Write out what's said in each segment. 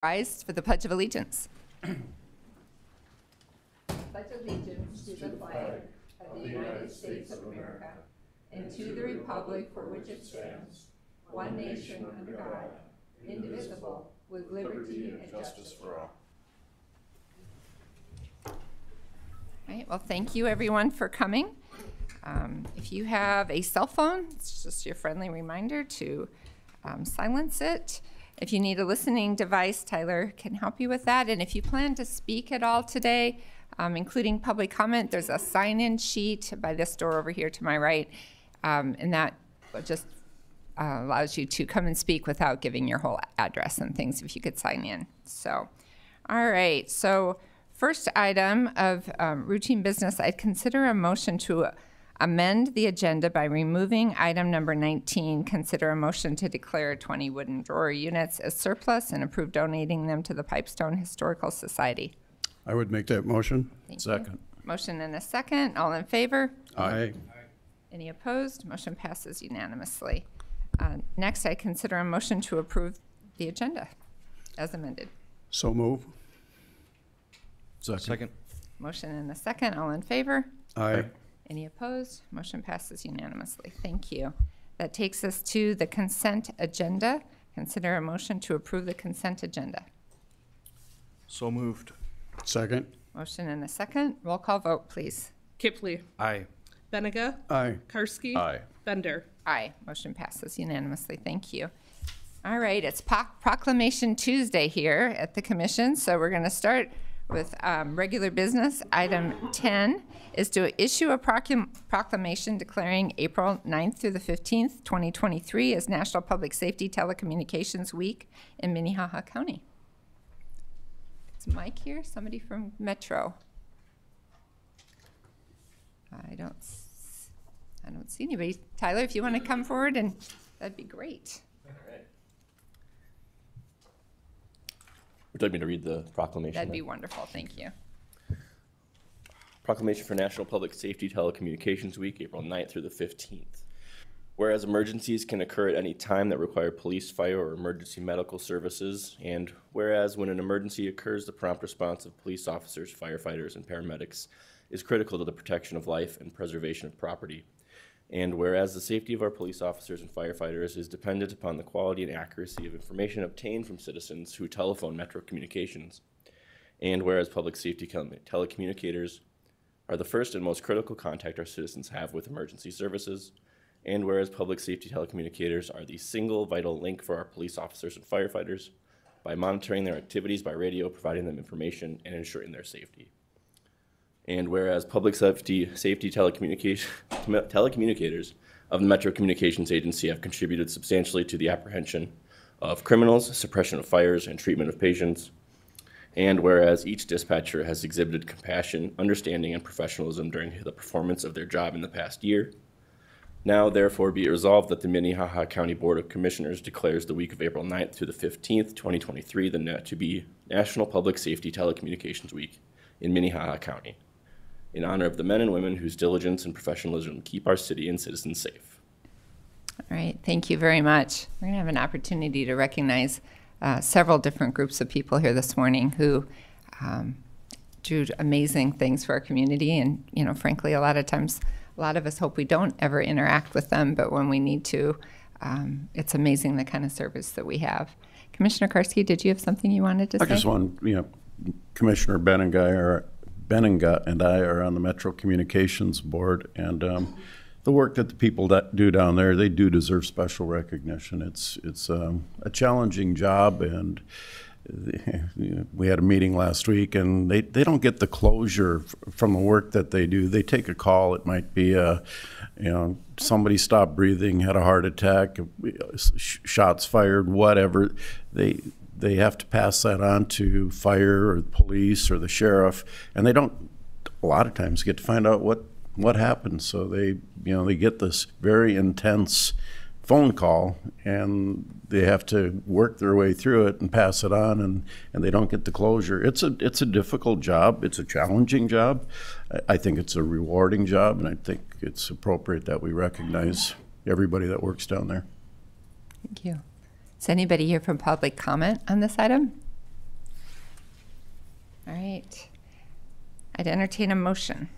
Rise for the Pledge of Allegiance. Pledge allegiance to the flag of the United States of America and to the republic for which it stands, one nation under God, indivisible, with liberty and justice for all. All right, well, thank you everyone for coming. If you have a cell phone, it's just your friendly reminder to silence it. If you need a listening device, Tyler can help you with that. And if you plan to speak at all today, including public comment, there's a sign-in sheet by this door over here to my right, and that just allows you to come and speak without giving your whole address and things if you could sign in. So, all right, so first item of routine business, I'd consider a motion to amend the agenda by removing item number 19, consider a motion to declare 20 wooden drawer units as surplus and approve donating them to the Pipestone Historical Society. I would make that motion. Second. Motion and a second. All in favor? Aye. Any opposed? Motion passes unanimously. Next, I consider a motion to approve the agenda as amended. So move. Second. Motion and a second. All in favor? Aye. Any opposed? Motion passes unanimously. Thank you. That takes us to the consent agenda. Consider a motion to approve the consent agenda. So moved. Second. Motion and a second. Roll call vote, please. Kipley. Aye. Benega. Aye. Karski. Aye. Bender. Aye. Motion passes unanimously. Thank you. All right, it's Proclamation Tuesday here at the Commission, so we're going to start with regular business. Item 10 is to issue a proclamation declaring April 9th through the 15th, 2023 as National Public Safety Telecommunications Week in Minnehaha County. Is Mike here? Somebody from Metro? I don't see anybody. Tyler, if you want to come forward, and that'd be great. All right. Would you like me to read the proclamation? That'd be wonderful. Thank you. Proclamation for National Public Safety Telecommunications Week, April 9th through the 15th. Whereas emergencies can occur at any time that require police, fire, or emergency medical services, and whereas when an emergency occurs, the prompt response of police officers, firefighters, and paramedics is critical to the protection of life and preservation of property. And whereas the safety of our police officers and firefighters is dependent upon the quality and accuracy of information obtained from citizens who telephone Metro Communications. And whereas public safety telecommunicators are the first and most critical contact our citizens have with emergency services. And whereas public safety telecommunicators are the single vital link for our police officers and firefighters by monitoring their activities by radio, providing them information, and ensuring their safety. And whereas public safety telecommunicators of the Metro Communications Agency have contributed substantially to the apprehension of criminals, suppression of fires, and treatment of patients. And whereas each dispatcher has exhibited compassion, understanding, and professionalism during the performance of their job in the past year. Now, therefore, be it resolved that the Minnehaha County Board of Commissioners declares the week of April 9th through the 15th, 2023, to be National Public Safety Telecommunications Week in Minnehaha County, in honor of the men and women whose diligence and professionalism keep our city and citizens safe. All right, thank you very much. We're going to have an opportunity to recognize several different groups of people here this morning who do amazing things for our community. And, you know, frankly, a lot of times, a lot of us hope we don't ever interact with them, but when we need to, it's amazing the kind of service that we have. Commissioner Karski, did you have something you wanted to say? I just want, Commissioner Benega and I are on the Metro Communications Board, and the work that the people that do down there, they do deserve special recognition. It's a challenging job, and we had a meeting last week, and they don't get the closure from the work that they do. They take a call. It might be somebody stopped breathing, had a heart attack, shots fired, whatever. They have to pass that on to fire or the police or the sheriff, and they don't a lot of times get to find out what happened. So they get this very intense phone call, and they have to work their way through it and pass it on, and they don't get the closure. It's a difficult job. It's a challenging job. I think it's a rewarding job, and I think it's appropriate that we recognize everybody that works down there. Thank you. Is anybody here from public comment on this item? All right. I'd entertain a motion.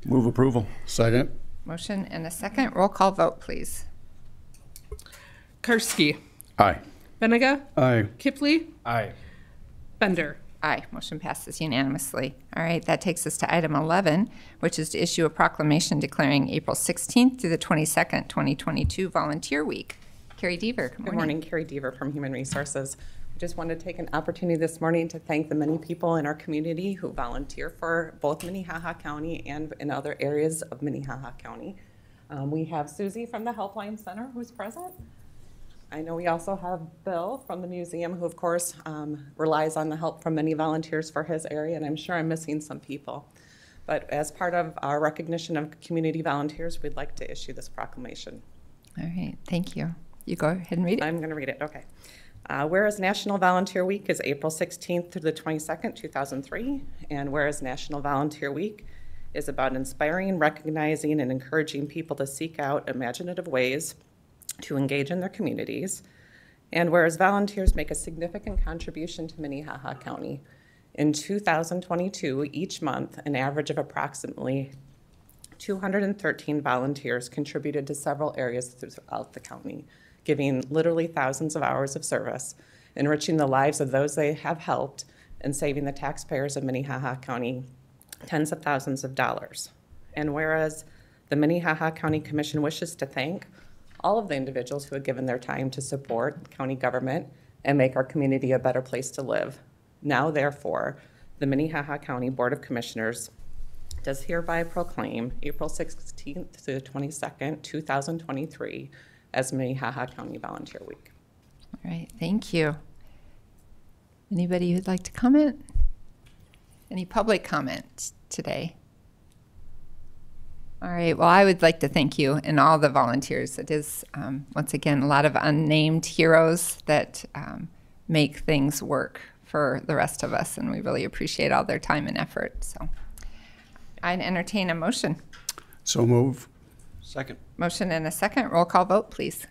Move approval. Second. Motion and a second. Roll call vote, please. Karski. Aye. Benega. Aye. Kipley. Aye. Bender. Aye. Motion passes unanimously. All right, that takes us to item 11, which is to issue a proclamation declaring April 16th through the 22nd, 2022 Volunteer Week. Carrie Deaver, good morning. Good morning, Carrie Deaver from Human Resources. I just wanted to take an opportunity this morning to thank the many people in our community who volunteer for both Minnehaha County and in other areas of Minnehaha County. We have Susie from the Helpline Center who's present. I know we also have Bill from the museum who, of course, relies on the help from many volunteers for his area, and I'm sure I'm missing some people. But as part of our recognition of community volunteers, we'd like to issue this proclamation. All right, thank you. You go ahead and read it. I'm going to read it, okay. Whereas National Volunteer Week is April 16th through the 22nd, 2003, and whereas National Volunteer Week is about inspiring, recognizing, and encouraging people to seek out imaginative ways to engage in their communities, and whereas volunteers make a significant contribution to Minnehaha County. In 2022, each month, an average of approximately 213 volunteers contributed to several areas throughout the county, giving literally thousands of hours of service, enriching the lives of those they have helped, and saving the taxpayers of Minnehaha County tens of thousands of dollars. And whereas the Minnehaha County Commission wishes to thank all of the individuals who have given their time to support county government and make our community a better place to live. Now, therefore, the Minnehaha County Board of Commissioners does hereby proclaim April 16th through the 22nd, 2023 as Minnehaha County Volunteer Week. All right, thank you. Anybody who'd like to comment? Any public comments today? All right, well, I would like to thank you and all the volunteers. It is, once again, a lot of unnamed heroes that make things work for the rest of us, and we really appreciate all their time and effort. So I'd entertain a motion. So move. Second. Motion and a second. Roll call vote, please.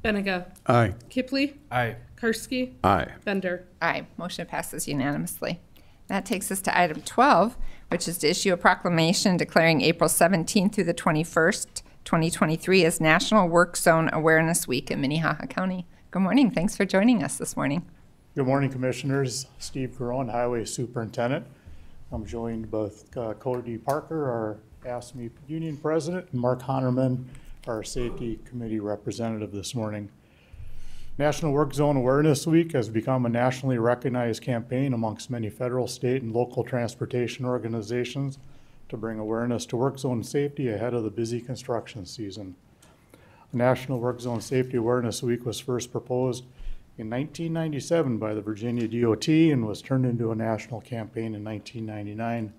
Benega. Aye. Kipley. Aye. Karski. Aye. Bender. Aye. Motion passes unanimously. That takes us to item 12, which is to issue a proclamation declaring April 17th through the 21st, 2023 as National Work Zone Awareness Week in Minnehaha County. Good morning. Thanks for joining us this morning. Good morning, Commissioners. Steve Caron, Highway Superintendent. I'm joined by Cody Parker, our ASME Union President, and Mark Honerman, our Safety Committee Representative this morning. National Work Zone Awareness Week has become a nationally recognized campaign amongst many federal, state, and local transportation organizations to bring awareness to work zone safety ahead of the busy construction season. National Work Zone Safety Awareness Week was first proposed in 1997 by the Virginia DOT and was turned into a national campaign in 1999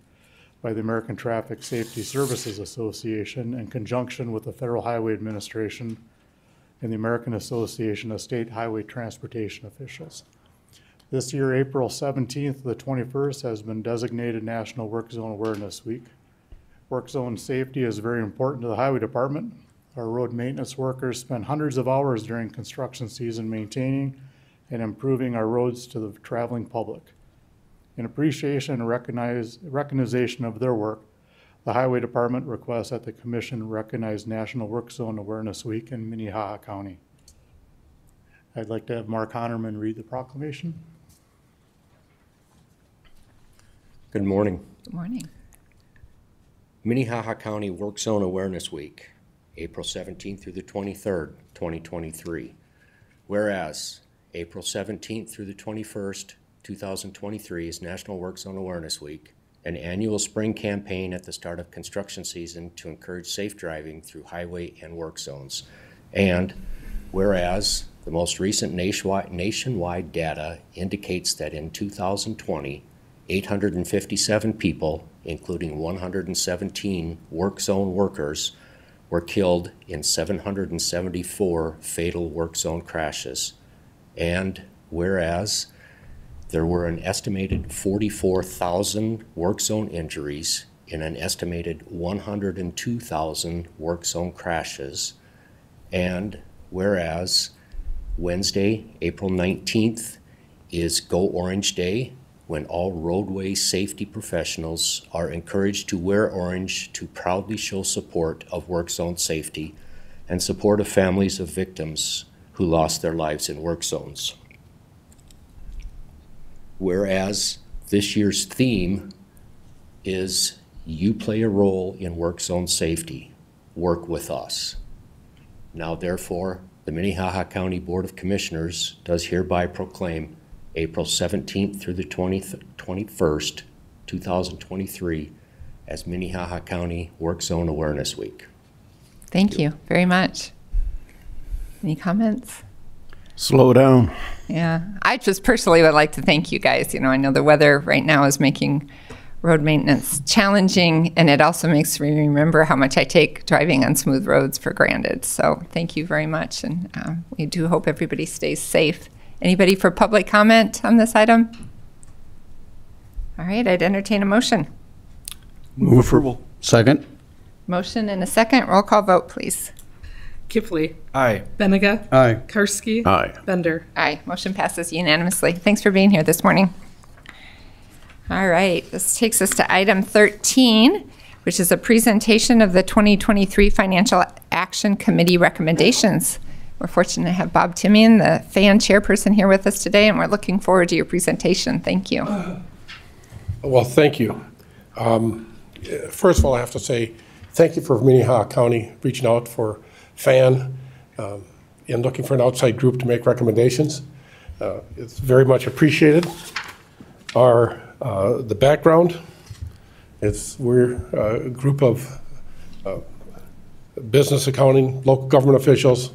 by the American Traffic Safety Services Association in conjunction with the Federal Highway Administration and the American Association of State Highway Transportation Officials. This year, April 17th to the 21st has been designated National Work Zone Awareness Week. Work zone safety is very important to the Highway Department. Our road maintenance workers spend hundreds of hours during construction season maintaining and improving our roads to the traveling public. In appreciation and recognition of their work, the Highway Department requests that the Commission recognize National Work Zone Awareness Week in Minnehaha County. I'd like to have Mark Honerman read the proclamation. Good morning. Good morning. Minnehaha County Work Zone Awareness Week, April 17th through the 23rd, 2023. Whereas April 17th through the 21st, 2023 is National Work Zone Awareness Week, an annual spring campaign at the start of construction season to encourage safe driving through highway and work zones. And whereas the most recent nationwide data indicates that in 2020, 857 people, including 117 work zone workers, were killed in 774 fatal work zone crashes. And whereas there were an estimated 44,000 work zone injuries in an estimated 102,000 work zone crashes. And whereas Wednesday, April 19th is Go Orange Day, when all roadway safety professionals are encouraged to wear orange to proudly show support of work zone safety and support of families of victims who lost their lives in work zones. Whereas this year's theme is "You play a role in work zone safety, work with us." Now therefore, the Minnehaha County Board of Commissioners does hereby proclaim April 17th through the 21st, 2023 as Minnehaha County Work Zone Awareness Week. Thank you very much. Any comments? Slow down. Yeah, I just personally would like to thank you guys. You know, I know the weather right now is making road maintenance challenging, and it also makes me remember how much I take driving on smooth roads for granted. So thank you very much, and we do hope everybody stays safe. Anybody for public comment on this item? All right, I'd entertain a motion. Move approval. Second? Motion and a second. Roll call vote, please. Kipley. Aye. Benega. Aye. Karski. Aye. Bender. Aye, motion passes unanimously. Thanks for being here this morning. All right, this takes us to item 13, which is a presentation of the 2023 Financial Action Committee recommendations. We're fortunate to have Bob Timian, the FAN chairperson, here with us today, and we're looking forward to your presentation. Thank you. Well, thank you. First of all, I have to say thank you for Minnehaha County reaching out for FAN and looking for an outside group to make recommendations. It's very much appreciated. The background, we're a group of business accounting, local government officials.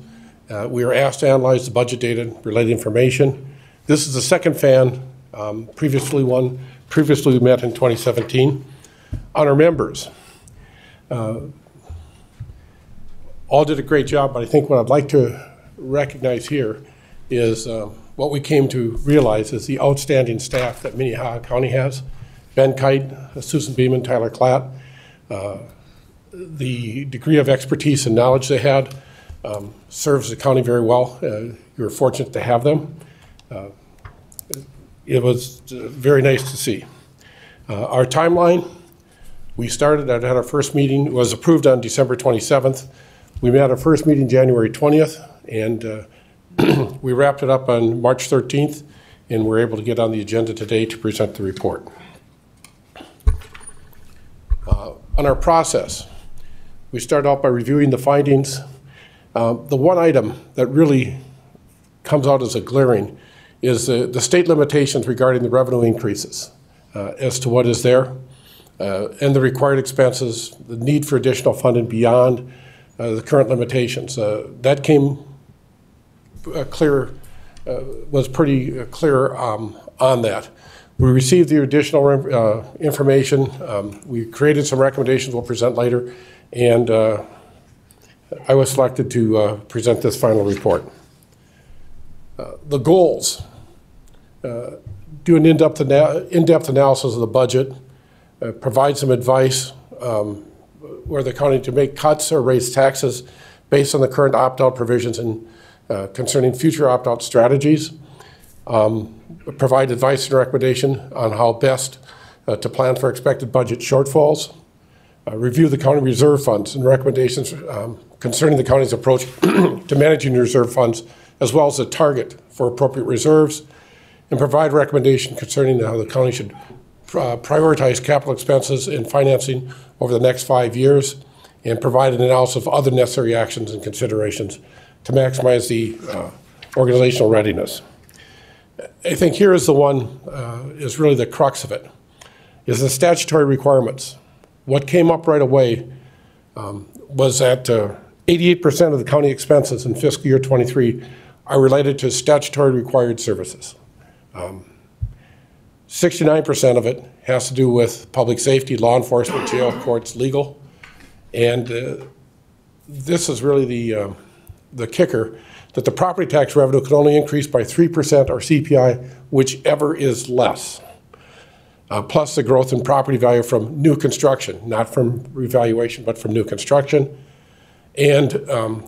We are asked to analyze the budget data and related information. This is the second FAN, previously we met in 2017. On our members, all did a great job, but I think what I'd like to recognize here is what we came to realize is the outstanding staff that Minnehaha County has. Ben Kite, Susan Beeman, Tyler Klatt, the degree of expertise and knowledge they had serves the county very well. You were fortunate to have them. It was very nice to see. Our timeline, we started at our first meeting, it was approved on December 27th. We met our first meeting January 20th, and we wrapped it up on March 13th, and we're able to get on the agenda today to present the report. On our process, we started out by reviewing the findings. The one item that really comes out as a glaring is the state limitations regarding the revenue increases as to what is there and the required expenses, the need for additional funding beyond the current limitations. That came was pretty clear on that. We received the additional information. We created some recommendations we'll present later, and I was selected to present this final report. The goals, do an in-depth analysis of the budget, provide some advice where the county to make cuts or raise taxes based on the current opt-out provisions and concerning future opt-out strategies, provide advice and recommendation on how best to plan for expected budget shortfalls, review the county reserve funds and recommendations concerning the county's approach to managing reserve funds, as well as a target for appropriate reserves, and provide recommendation concerning how the county should prioritize capital expenses and financing over the next 5 years, and provide an analysis of other necessary actions and considerations to maximize the organizational readiness. I think here is the one, is really the crux of it, is the statutory requirements. What came up right away was that 88% of the county expenses in fiscal year 23 are related to statutory required services. 69% of it has to do with public safety, law enforcement, jail, courts, legal. And this is really the kicker, that the property tax revenue can only increase by 3% or CPI, whichever is less. Plus the growth in property value from new construction, not from revaluation, but from new construction. And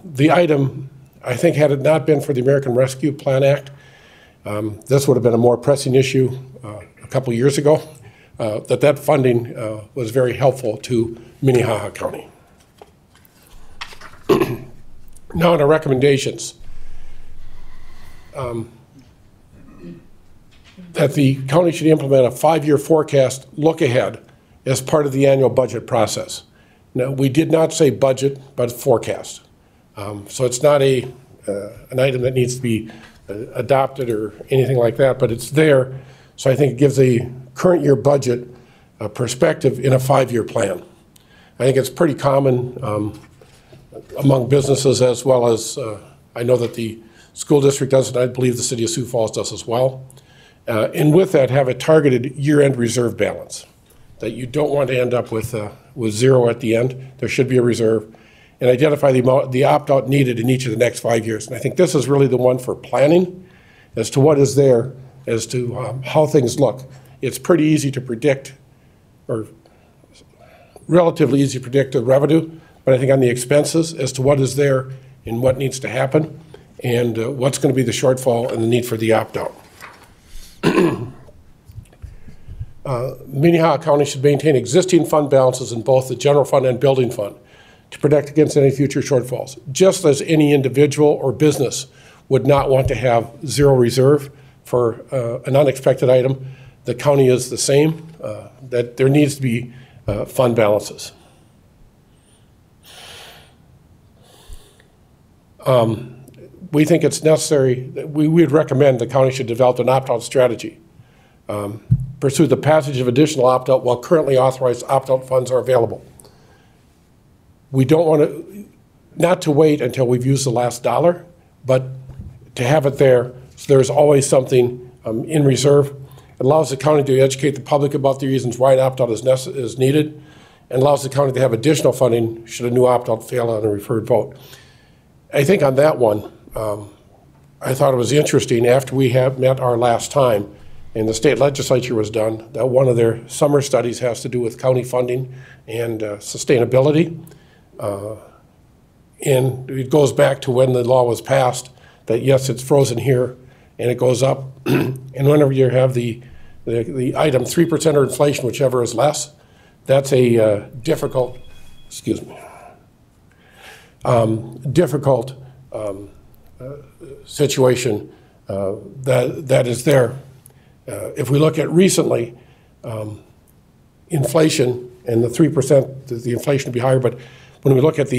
the item, I think, had it not been for the American Rescue Plan Act, this would have been a more pressing issue a couple years ago, that funding was very helpful to Minnehaha County. Now on our recommendations. That the county should implement a 5-year forecast look ahead as part of the annual budget process. Now, we did not say budget, but forecast. So it's not an item that needs to be adopted or anything like that, but it's there. So I think it gives a current year budget perspective in a 5-year plan. I think it's pretty common among businesses, as well as I know that the school district does, and I believe the city of Sioux Falls does as well. And with that, have a targeted year-end reserve balance, that you don't want to end up with zero at the end. There should be a reserve, and identify the opt-out needed in each of the next 5 years. And I think this is really the one for planning as to what is there, as to how things look. It's pretty easy to predict, or relatively easy to predict the revenue, but I think on the expenses as to what is there and what needs to happen, and what's going to be the shortfall and the need for the opt-out. Minnehaha County should maintain existing fund balances in both the general fund and building fund to protect against any future shortfalls, just as any individual or business would not want to have zero reserve for an unexpected item. The county is the same, that there needs to be fund balances. We think it's necessary, we would recommend the county should develop an opt-out strategy. Pursue the passage of additional opt-out while currently authorized opt-out funds are available. We don't want to, not to wait until we've used the last dollar, but to have it there so there's always something in reserve. It allows the county to educate the public about the reasons why an opt-out is needed, and allows the county to have additional funding should a new opt-out fail on a referred vote. I think on that one, I thought it was interesting after we had met our last time and the state legislature was done, that one of their summer studies has to do with county funding and sustainability. And it goes back to when the law was passed, that yes, it's frozen here and it goes up. And whenever you have the item 3% or inflation, whichever is less, that's a difficult, excuse me, difficult situation that is there. If we look at recently, inflation and the 3%, the inflation will be higher, but when we look at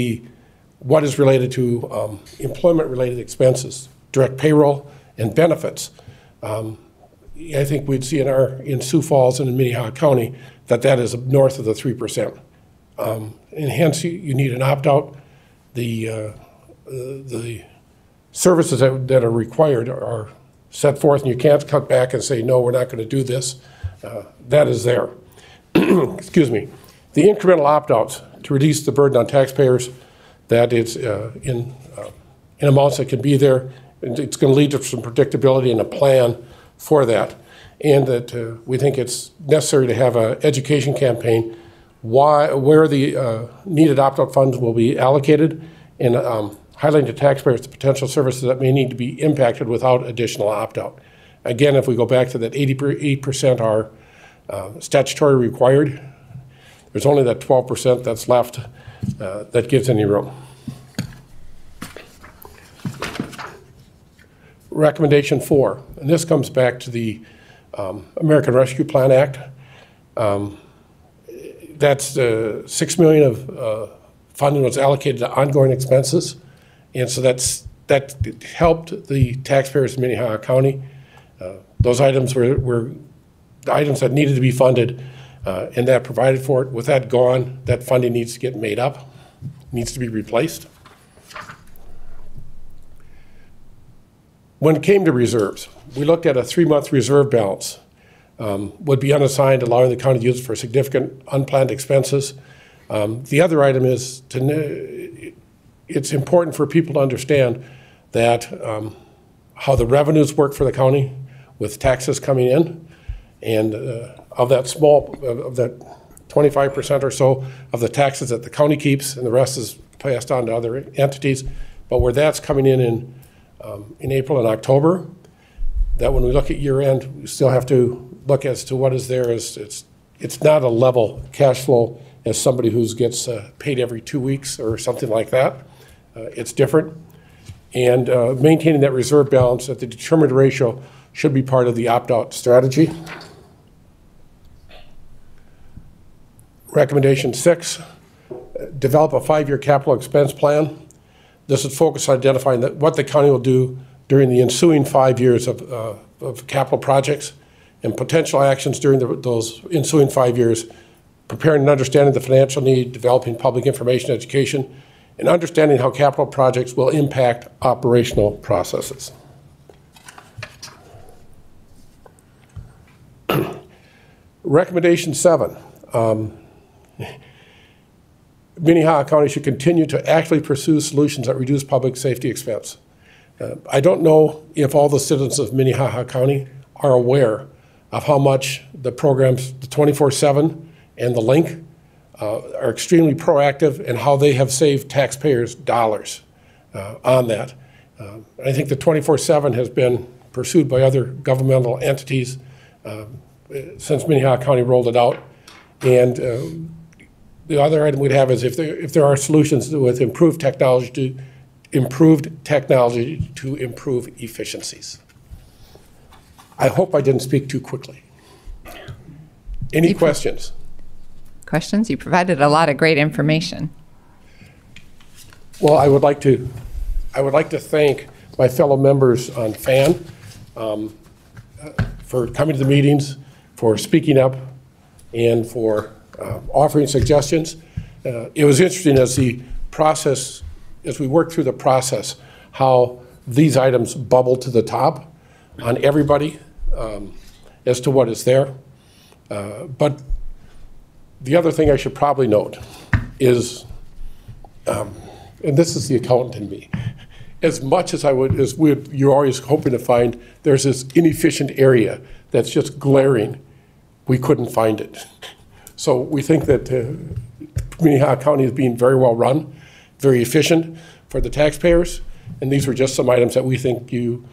what is related to employment-related expenses, direct payroll and benefits, I think we'd see in Sioux Falls and in Minnehaha County that is north of the 3%. And hence, you need an opt-out. The services that are required are set forth, and you can't cut back and say, no, we're not going to do this. That is there. Excuse me. The incremental opt-outs to reduce the burden on taxpayers, that it's in amounts that can be there. And it's going to lead to some predictability and a plan for that. And that we think it's necessary to have an education campaign where the needed opt-out funds will be allocated, and highlighting to taxpayers the potential services that may need to be impacted without additional opt-out. Again, if we go back to that 88% are statutory required, there's only that 12% that's left that gives any room. Recommendation 4, and this comes back to the American Rescue Plan Act. That's $6 million of funding was allocated to ongoing expenses. And so that helped the taxpayers in Minnehaha County. Those items were the items that needed to be funded, and that provided for it. With that gone, that funding needs to get made up, needs to be replaced. When it came to reserves, we looked at a 3-month reserve balance. Would be unassigned, allowing the county to use it for significant unplanned expenses. The other item is it's important for people to understand that how the revenues work for the county with taxes coming in, and of that 25% or so of the taxes that the county keeps, and the rest is passed on to other entities. But where that's coming in April and October, that when we look at year end, we still have to look as to what is there is it's not a level cash flow as somebody who gets paid every 2 weeks or something like that. It's different. And maintaining that reserve balance at the determined ratio should be part of the opt-out strategy. Recommendation 6, develop a 5-year capital expense plan. This is focused on identifying what the county will do during the ensuing 5 years of capital projects and potential actions during those ensuing 5 years, preparing and understanding the financial need, developing public information education, and understanding how capital projects will impact operational processes. Recommendation 7. Minnehaha County should continue to actively pursue solutions that reduce public safety expense. I don't know if all the citizens of Minnehaha County are aware of how much the programs, the 24/7 and the Link, are extremely proactive and how they have saved taxpayers dollars on that. I think the 24/7 has been pursued by other governmental entities since Minnehaha County rolled it out. And the other item we'd have is if there are solutions with improved technology to improve efficiencies. I hope I didn't speak too quickly. Any questions? Questions? You provided a lot of great information. Well, I would like to thank my fellow members on FAN for coming to the meetings, for speaking up, and for offering suggestions. It was interesting as we worked through the process, how these items bubbled to the top on everybody as to what is there. But the other thing I should probably note is, and this is the accountant in me, as much as you're always hoping to find, there's this inefficient area that's just glaring, we couldn't find it. So we think that Minnehaha County is being very well run, very efficient for the taxpayers, and these were just some items that we think you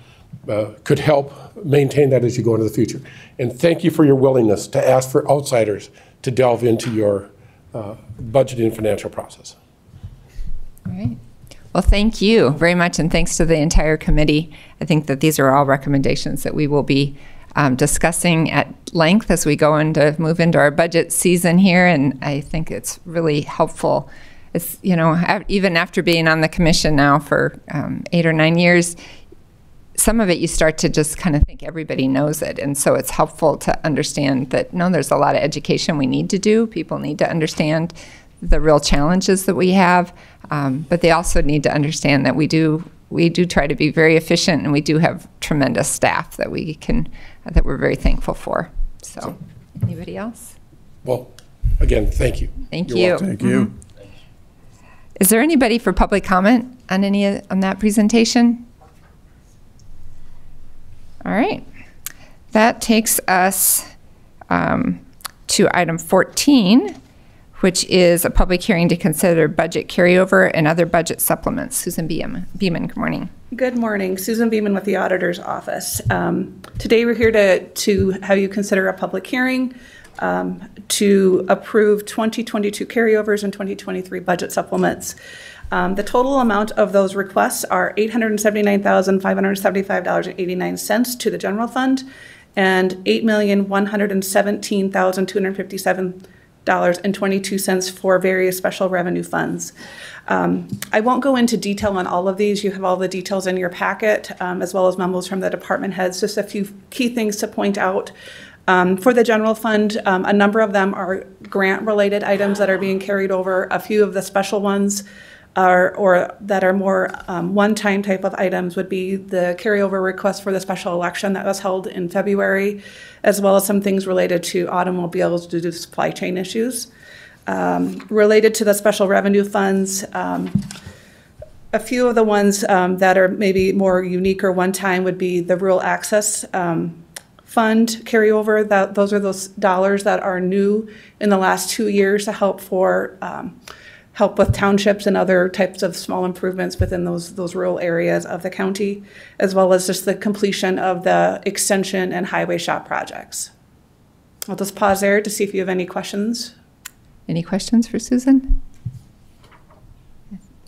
could help maintain that as you go into the future. And thank you for your willingness to ask for outsiders to delve into your budgeting and financial process. All right. Well, thank you very much, and thanks to the entire committee. I think that these are all recommendations that we will be discussing at length as we move into our budget season here, and I think it's really helpful. It's, even after being on the commission now for 8 or 9 years, some of it you start to just kind of think everybody knows it, and so it's helpful to understand that, no, there's a lot of education we need to do. People need to understand the real challenges that we have, but they also need to understand that we do try to be very efficient, and we do have tremendous staff that we're very thankful for. So, anybody else? Well, again, thank you. Thank you. Thank you. Is there anybody for public comment on on that presentation? All right. That takes us to item 14, which is a public hearing to consider budget carryover and other budget supplements. Susan Beeman, good morning. Good morning. Susan Beeman with the Auditor's Office. Today we're here to have you consider a public hearing to approve 2022 carryovers and 2023 budget supplements. The total amount of those requests are $879,575.89 to the general fund and $8,117,257.22 for various special revenue funds. I won't go into detail on all of these. You have all the details in your packet, as well as memos from the department heads. Just a few key things to point out. For the general fund, a number of them are grant-related items that are being carried over. A few of the special ones or that are more one-time type of items would be the carryover request for the special election that was held in February, as well as some things related to automobiles due to supply chain issues. Related to the special revenue funds, a few of the ones that are maybe more unique or one-time would be the rural access fund carryover. Those are those dollars that are new in the last 2 years to help with townships and other types of small improvements within those rural areas of the county, as well as just the completion of the extension and highway shop projects. I'll just pause there to see if you have any questions. Any questions for Susan?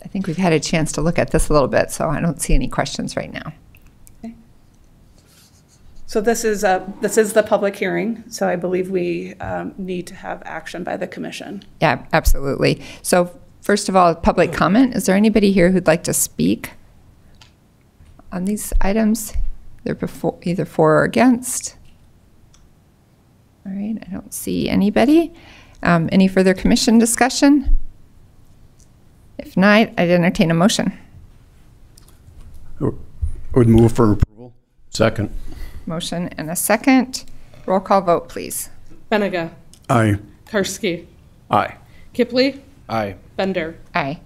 I think we've had a chance to look at this a little bit, so I don't see any questions right now. So this is the public hearing, so I believe we need to have action by the commission. Yeah, absolutely. So first of all, public comment. Is there anybody here who'd like to speak on these items? They're either for or against. All right, I don't see anybody. Any further commission discussion? If not, I'd entertain a motion. I would move for approval. Second. Motion and a second. Roll call vote, please. Benega. Aye. Karski. Aye. Kipley. Aye. Bender. Aye.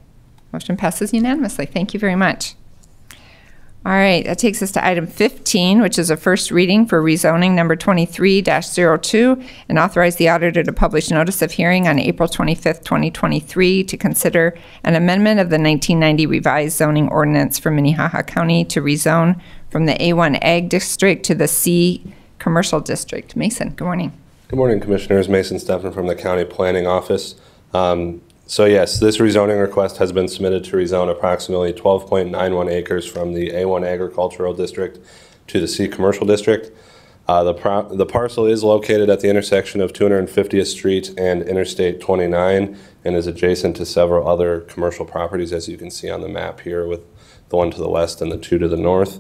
Motion passes unanimously. Thank you very much. All right, that takes us to item 15, which is a first reading for rezoning number 23-02, and authorize the auditor to publish notice of hearing on April 25th, 2023, to consider an amendment of the 1990 revised zoning ordinance for Minnehaha County to rezone from the A1 Ag District to the C Commercial District. Mason, good morning. Good morning, Commissioners. Mason Steffen from the County Planning Office. So yes, this rezoning request has been submitted to rezone approximately 12.91 acres from the A1 Agricultural District to the C Commercial District. The parcel is located at the intersection of 250th Street and Interstate 29 and is adjacent to several other commercial properties, as you can see on the map here, with the one to the west and the two to the north.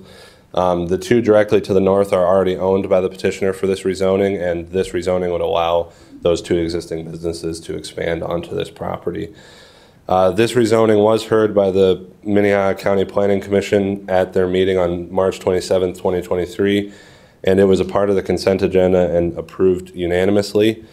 The two directly to the north are already owned by the petitioner for this rezoning, and this rezoning would allow those two existing businesses to expand onto this property. This rezoning was heard by the Minnehaha County Planning Commission at their meeting on March 27, 2023, and it was a part of the consent agenda and approved unanimously.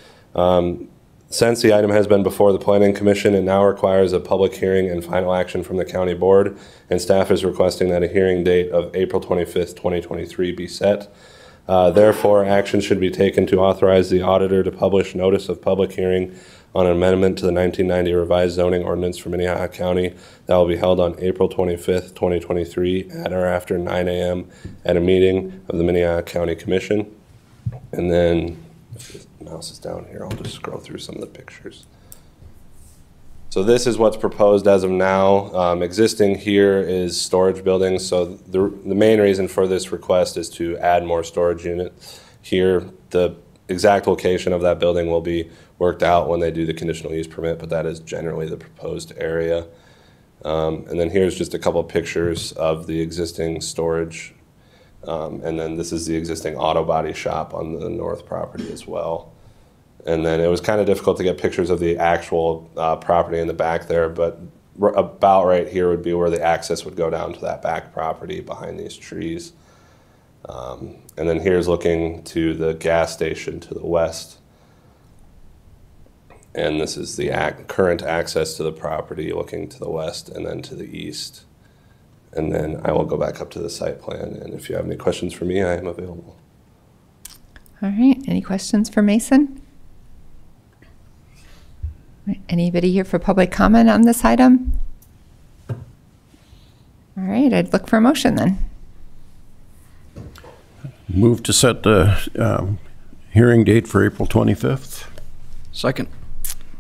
Since the item has been before the Planning Commission, it now requires a public hearing and final action from the County Board, and staff is requesting that a hearing date of April 25th, 2023 be set. Therefore, action should be taken to authorize the auditor to publish notice of public hearing on an amendment to the 1990 revised zoning ordinance for Minnehaha County that will be held on April 25th, 2023 at or after 9 a.m. at a meeting of the Minnehaha County Commission. And then, if the mouse is down here, I'll just scroll through some of the pictures. So this is what's proposed as of now. Existing here is storage buildings. So the main reason for this request is to add more storage units here. The exact location of that building will be worked out when they do the conditional use permit, but that is generally the proposed area. And then here's just a couple of pictures of the existing storage. And then this is the existing auto body shop on the north property as well. And then it was kind of difficult to get pictures of the actual property in the back there, but about right here would be where the access would go down to that back property behind these trees. And then here's looking to the gas station to the west. And this is the current access to the property looking to the west and then to the east. And then I will go back up to the site plan, and if you have any questions for me, I am available. All right, any questions for Mason? Anybody here for public comment on this item? All right, I'd look for a motion then. Move to set the hearing date for April 25th. Second.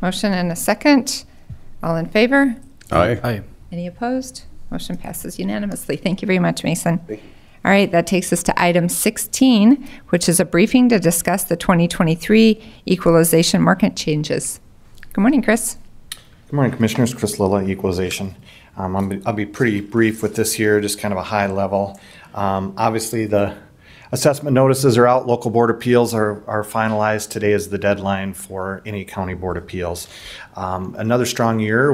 Motion and a second. All in favor? Aye. Aye. Any opposed? Motion passes unanimously. Thank you very much, Mason. Thank you. All right, that takes us to item 16, which is a briefing to discuss the 2023 equalization market changes. Good morning, Chris. Good morning, Commissioners. Chris Lilla, Equalization. I'll be pretty brief with this here, just kind of a high level. Obviously, the assessment notices are out. Local board appeals are finalized. Today is the deadline for any county board appeals. Another strong year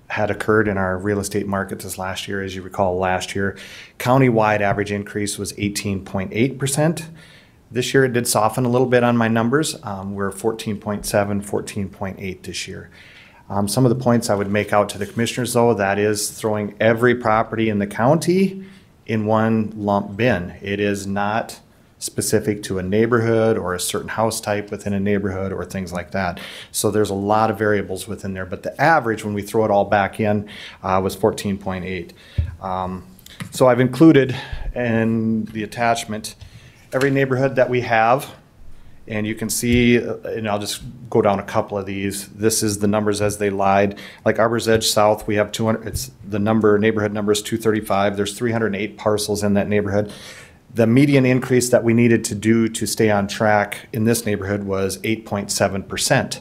had occurred in our real estate market this last year. As you recall, last year, countywide average increase was 18.8%. This year it did soften a little bit on my numbers. We're 14.7, 14.8 this year. Some of the points I would make out to the commissioners, though, that is throwing every property in the county in one lump bin. It is not specific to a neighborhood or a certain house type within a neighborhood or things like that. So there's a lot of variables within there, but the average when we throw it all back in was 14.8. So I've included in the attachment every neighborhood that we have And you can see, and I'll just go down a couple of these. This is the numbers as they lied. Like Arbor's Edge South, we have 200, it's the neighborhood number is 235. There's 308 parcels in that neighborhood. The median increase that we needed to do to stay on track in this neighborhood was 8.7%.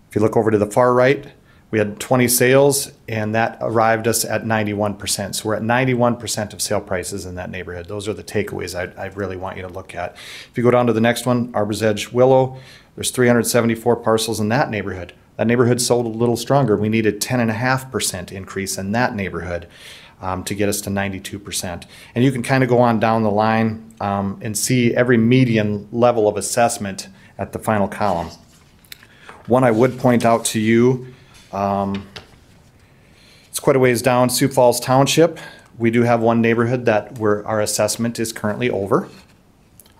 If you look over to the far right, we had 20 sales, and that arrived us at 91%. So we're at 91% of sale prices in that neighborhood. Those are the takeaways I really want you to look at. If you go down to the next one, Arbor's Edge Willow, there's 374 parcels in that neighborhood. That neighborhood sold a little stronger. We needed 10.5% increase in that neighborhood to get us to 92%. And you can kind of go on down the line and see every median level of assessment at the final column. One I would point out to you, it's quite a ways down, Sioux Falls Township. We do have one neighborhood that where our assessment is currently over.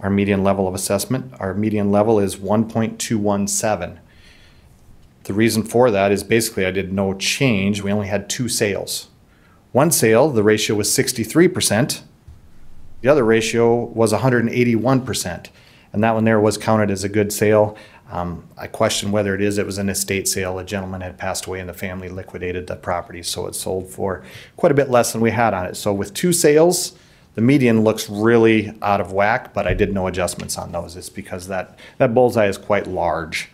Our median level of assessment, our median level is 1.217. The reason for that is basically I did no change. We only had 2 sales. One sale, the ratio was 63%. The other ratio was 181%. And that one there was counted as a good sale. I question whether it was an estate sale. A gentleman had passed away and the family liquidated the property, so it sold for quite a bit less than we had on it. So with 2 sales, the median looks really out of whack, but I did no adjustments on those. It's because that bullseye is quite large.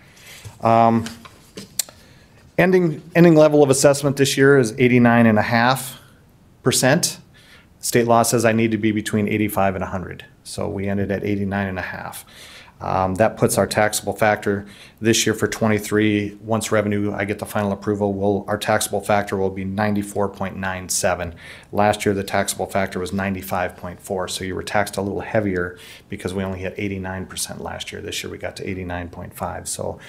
Ending level of assessment this year is 89.5%. State law says I need to be between 85 and 100. So we ended at 89.5. That puts our taxable factor this year for 23. Once revenue, I get the final approval, our taxable factor will be 94.97. Last year, the taxable factor was 95.4. So you were taxed a little heavier because we only hit 89% last year. This year, we got to 89.5. So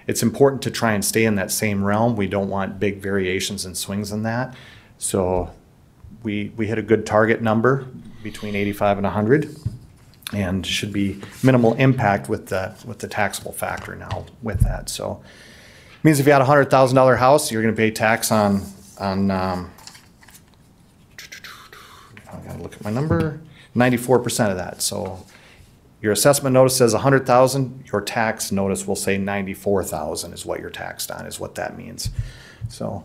it's important to try and stay in that same realm. We don't want big variations and swings in that. So we hit a good target number between 85 and 100. And should be minimal impact with the taxable factor now with that. So it means if you had a $100,000 house, you're going to pay tax on I gotta look at my number, 94% of that. So your assessment notice says 100,000, your tax notice will say 94,000 is what you're taxed on, is what that means. So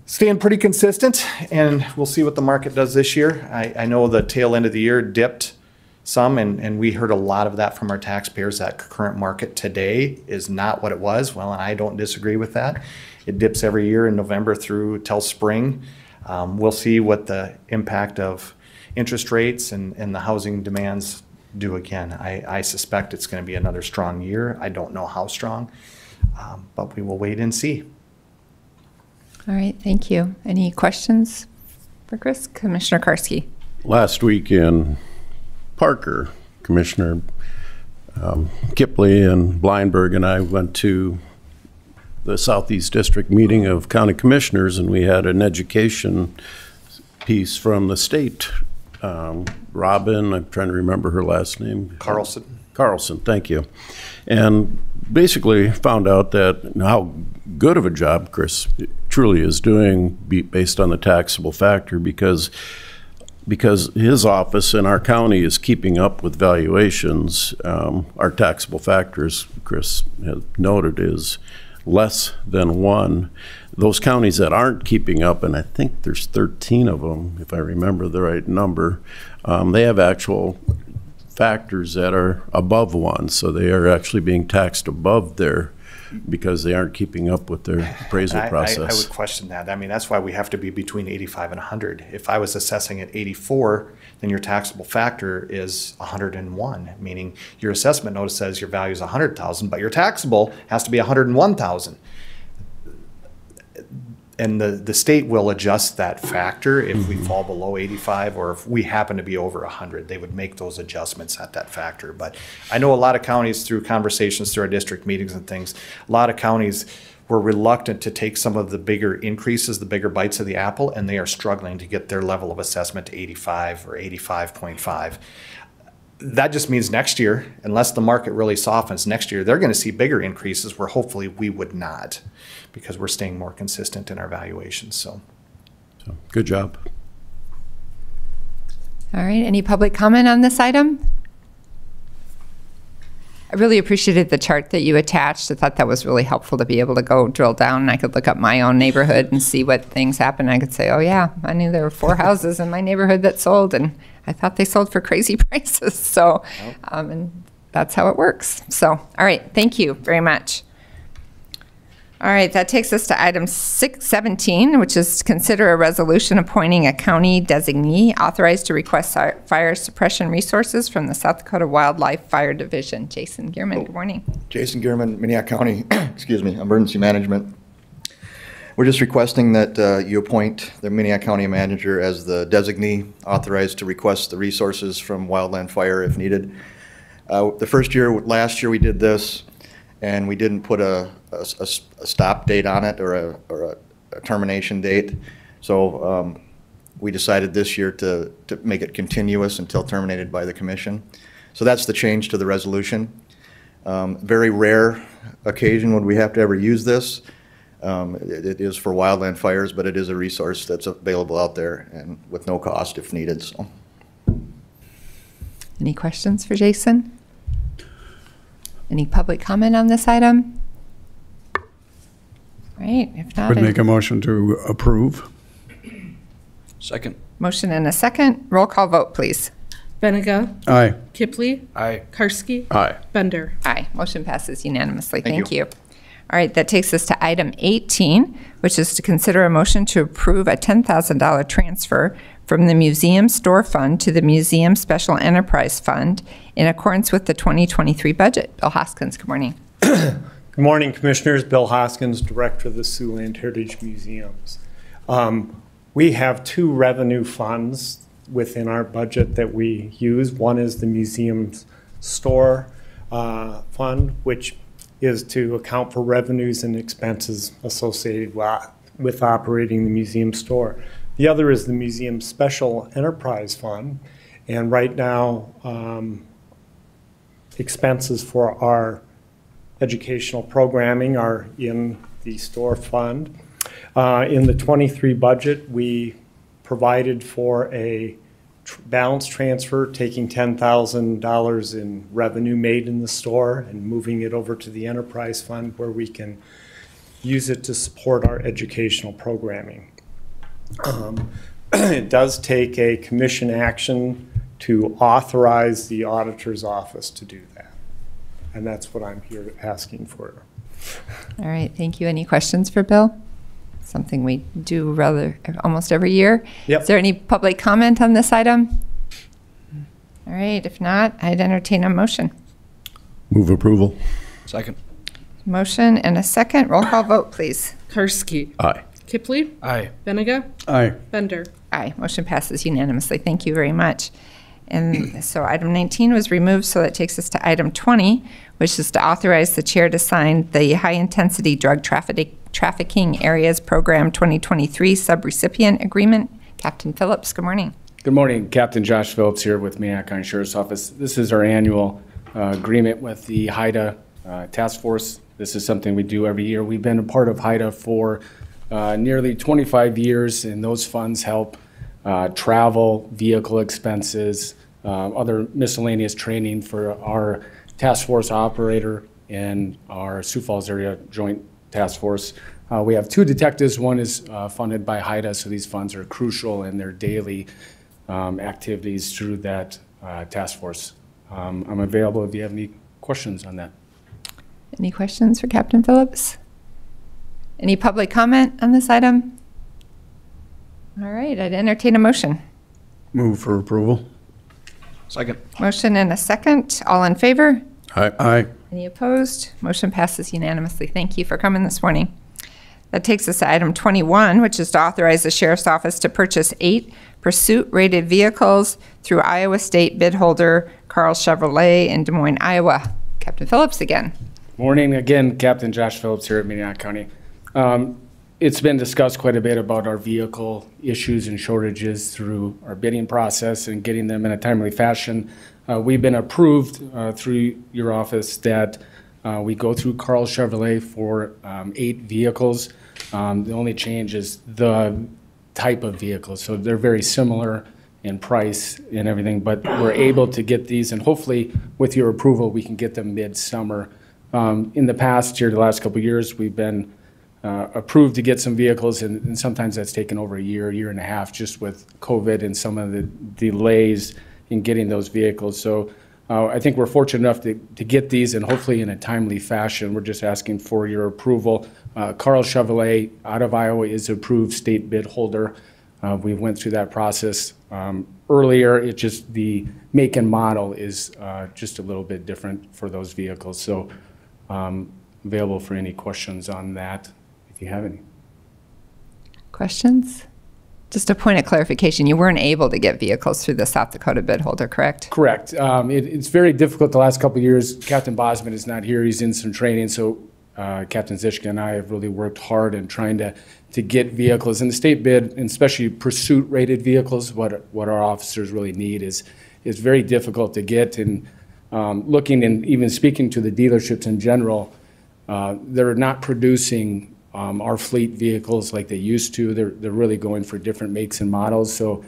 staying pretty consistent, and we'll see what the market does this year. I know the tail end of the year dipped some, and we heard a lot of that from our taxpayers. That current market today is not what it was. Well, and I don't disagree with that. It dips every year in November through till spring. We'll see what the impact of interest rates and the housing demands do again. I suspect it's going to be another strong year. I don't know how strong, but we will wait and see. All right, thank you. Any questions for Chris? Commissioner Karski. Last week in Parker, Commissioner Kipley and Bleinberg and I went to the Southeast District meeting of county commissioners, and we had an education piece from the state. Robin, I'm trying to remember her last name. Carlson, thank you. And basically found out that how good of a job Chris truly is doing based on the taxable factor, because his office in our county is keeping up with valuations. Our taxable factors, Chris has noted, is less than 1. Those counties that aren't keeping up, and I think there's 13 of them, if I remember the right number, they have actual factors that are above 1. So they are actually being taxed above their, because they aren't keeping up with their appraisal process. I would question that. I mean, that's why we have to be between 85 and 100. If I was assessing at 84, then your taxable factor is 101, meaning your assessment notice says your value is 100,000, but your taxable has to be 101,000. And the state will adjust that factor if we fall below 85, or if we happen to be over 100, they would make those adjustments at that factor. But I know a lot of counties, through conversations through our district meetings and things, a lot of counties were reluctant to take some of the bigger increases, the bigger bites of the apple, and they are struggling to get their level of assessment to 85 or 85.5. That just means next year, unless the market really softens next year, they're going to see bigger increases where hopefully we would not, because we're staying more consistent in our valuations. So good job. All right, any public comment on this item? I really appreciated the chart that you attached. I thought that was really helpful to be able to go drill down, and I could look up my own neighborhood and see what things happen. I could say, oh yeah, I knew there were 4 houses in my neighborhood that sold, and I thought they sold for crazy prices. So, and that's how it works. So, all right, thank you very much. All right, that takes us to item 17, which is to consider a resolution appointing a county designee authorized to request fire suppression resources from the South Dakota Wildlife Fire Division. Jason Gearman, good morning. Jason Gearman, Minnehaha County, excuse me, Emergency Management. We're just requesting that you appoint the Minnehaha County Manager as the designee authorized to request the resources from wildland fire if needed. Last year we did this, and we didn't put a stop date on it or a termination date. So we decided this year to make it continuous until terminated by the commission. So that's the change to the resolution. Very rare occasion would we have to ever use this. It is for wildland fires, but it is a resource that's available out there and with no cost if needed. So. Any questions for Jason? Any public comment on this item? All right, if not, Would make a motion to approve. Second. motion and a second. Roll call vote, please. Benega. Aye. Kipley. Aye. Karski. Aye. Bender. Aye, motion passes unanimously. Thank Thank you. All right, that takes us to item 18, which is to consider a motion to approve a $10,000 transfer from the Museum Store Fund to the Museum Special Enterprise Fund in accordance with the 2023 budget. Bill Hoskins, good morning. Good morning, Commissioners. Bill Hoskins, Director of the Siouxland Heritage Museums. We have 2 revenue funds within our budget that we use. One is the Museum's Store Fund, which is to account for revenues and expenses associated with operating the museum store. The other is the Museum Special Enterprise Fund, and right now expenses for our educational programming are in the store fund. In the 23 budget, we provided for a balance transfer, taking $10,000 in revenue made in the store and moving it over to the enterprise fund where we can use it to support our educational programming. It does take a commission action to authorize the auditor's office to do that. And that's what I'm here asking for. All right, thank you. Any questions for Bill? Something we do almost every year. Yep. Is there any public comment on this item? All right, if not, I'd entertain a motion. Move approval. Second. Motion and a second. Roll call vote, please. Karski. Aye. Kipley. Aye. Benega. Aye. Bender. Aye, motion passes unanimously. Thank you very much. And so item 19 was removed, so that takes us to item 20, which is to authorize the chair to sign the high-intensity drug trafficking areas program 2023 subrecipient agreement. Captain Phillips, good morning. Good morning. Captain Josh Phillips here with Minnehaha County Sheriff's Office. This is our annual agreement with the HIDA task force. This is something we do every year. We've been a part of HIDA for nearly 25 years, and those funds help travel, vehicle expenses, other miscellaneous training for our task force operator and our Sioux Falls area joint task force. We have 2 detectives. One is funded by HIDA, so these funds are crucial in their daily activities through that task force. I'm available if you have any questions on that. Any questions for Captain Phillips? Any public comment on this item? All right, I'd entertain a motion. Move for approval. Second. Motion and a second. All in favor? Aye. Aye. Any opposed? Motion passes unanimously. Thank you for coming this morning. That takes us to item 21, which is to authorize the Sheriff's Office to purchase 8 pursuit-rated vehicles through Iowa State bid holder Carl Chevrolet in Des Moines, Iowa. Captain Phillips again. Morning again, Captain Josh Phillips here at Minnehaha County. It's been discussed quite a bit about our vehicle issues and shortages through our bidding process and getting them in a timely fashion. We've been approved through your office that we go through Carl Chevrolet for 8 vehicles. The only change is the type of vehicle. So they're very similar and price and everything, but we're able to get these, and hopefully with your approval, we can get them mid-summer. In the past year, the last couple of years, we've been approved to get some vehicles, and sometimes that's taken over a year and a half, just with COVID and some of the delays in getting those vehicles. So I think we're fortunate enough to get these, and hopefully in a timely fashion. We're just asking for your approval. Carl Chevrolet out of Iowa is approved state bid holder. We went through that process earlier. It just, the make and model is just a little bit different for those vehicles. So available for any questions on that, if you have any. Questions? Just a point of clarification, you weren't able to get vehicles through the South Dakota bid holder, correct? Correct. It's very difficult the last couple of years. Captain Bosman is not here. He's in some training. So Captain Zischka and I have really worked hard in trying to get vehicles. And the state bid, and especially pursuit-rated vehicles, what our officers really need is very difficult to get. And looking and even speaking to the dealerships in general, they're not producing our fleet vehicles like they used to. They're really going for different makes and models. So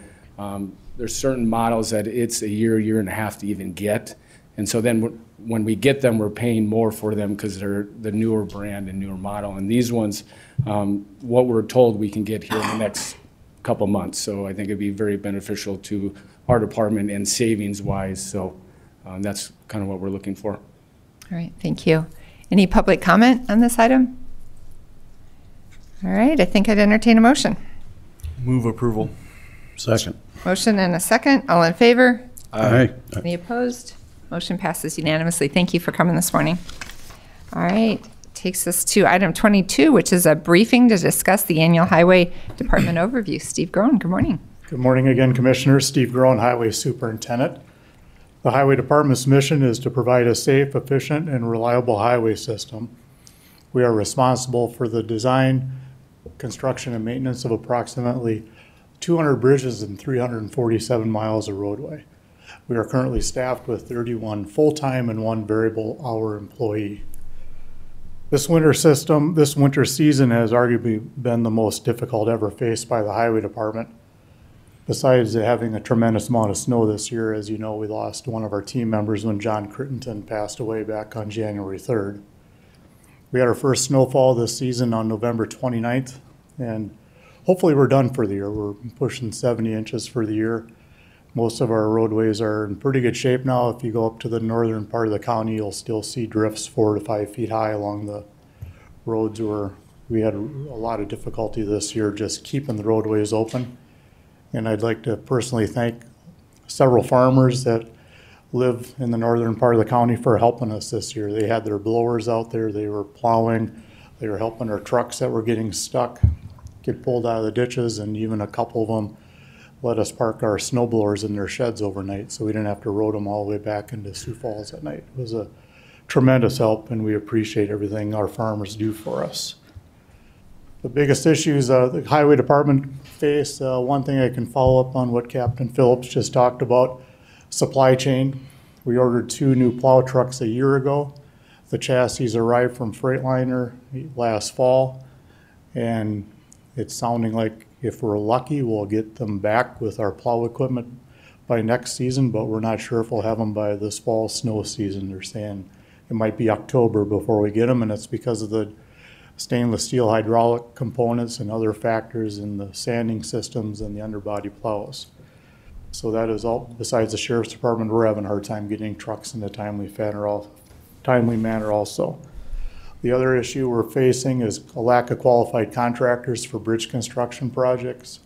there's certain models that it's a year and a half to even get. And so then when we get them, we're paying more for them because they're the newer brand and newer model. And these ones, what we're told we can get here in the next couple months. So I think it'd be very beneficial to our department and savings-wise. So that's kind of what we're looking for. All right, thank you. Any public comment on this item? All right, I think I'd entertain a motion. Move approval. Second. Motion and a second. All in favor? Aye. Any opposed? Motion passes unanimously. Thank you for coming this morning. All right, takes us to item 22, which is a briefing to discuss the annual Highway Department overview. Steve Groen, good morning. Good morning again, Commissioners. Steve Groen, Highway Superintendent. The Highway Department's mission is to provide a safe, efficient, and reliable highway system. We are responsible for the design, construction, and maintenance of approximately 200 bridges and 347 miles of roadway. We are currently staffed with 31 full-time and 1 variable hour employee. This winter season has arguably been the most difficult ever faced by the Highway Department. Besides having a tremendous amount of snow this year, as you know, we lost one of our team members when John Crittenton passed away back on January 3rd. We had our first snowfall this season on November 29th, and hopefully we're done for the year. We're pushing 70 inches for the year. Most of our roadways are in pretty good shape now. If you go up to the northern part of the county, you'll still see drifts 4 to 5 feet high along the roads where we had a lot of difficulty this year just keeping the roadways open. And I'd like to personally thank several farmers that live in the northern part of the county for helping us this year. They had their blowers out there, they were plowing, they were helping our trucks that were getting stuck get pulled out of the ditches, and even a couple of them let us park our snow blowers in their sheds overnight so we didn't have to road them all the way back into Sioux Falls at night. It was a tremendous help, and we appreciate everything our farmers do for us. The biggest issues the Highway Department face, one thing I can follow up on what Captain Phillips just talked about, supply chain. We ordered 2 new plow trucks a year ago. The chassis arrived from Freightliner last fall, and it's sounding like if we're lucky, we'll get them back with our plow equipment by next season, but we're not sure if we'll have them by this fall snow season. They're saying it might be October before we get them, and it's because of the stainless steel hydraulic components and other factors in the sanding systems and the underbody plows. So that is all. Besides the Sheriff's Department, we're having a hard time getting trucks in a timely manner also. The other issue we're facing is a lack of qualified contractors for bridge construction projects.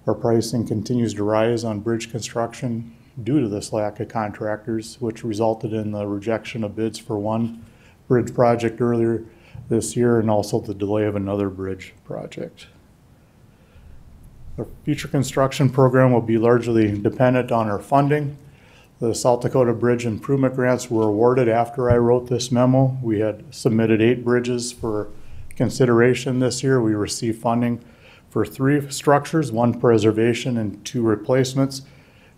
Our pricing continues to rise on bridge construction due to this lack of contractors, which resulted in the rejection of bids for one bridge project earlier this year and also the delay of another bridge project. Our future construction program will be largely dependent on our funding. The South Dakota Bridge Improvement Grants were awarded after I wrote this memo. We had submitted 8 bridges for consideration this year. We received funding for 3 structures, 1 preservation and 2 replacements,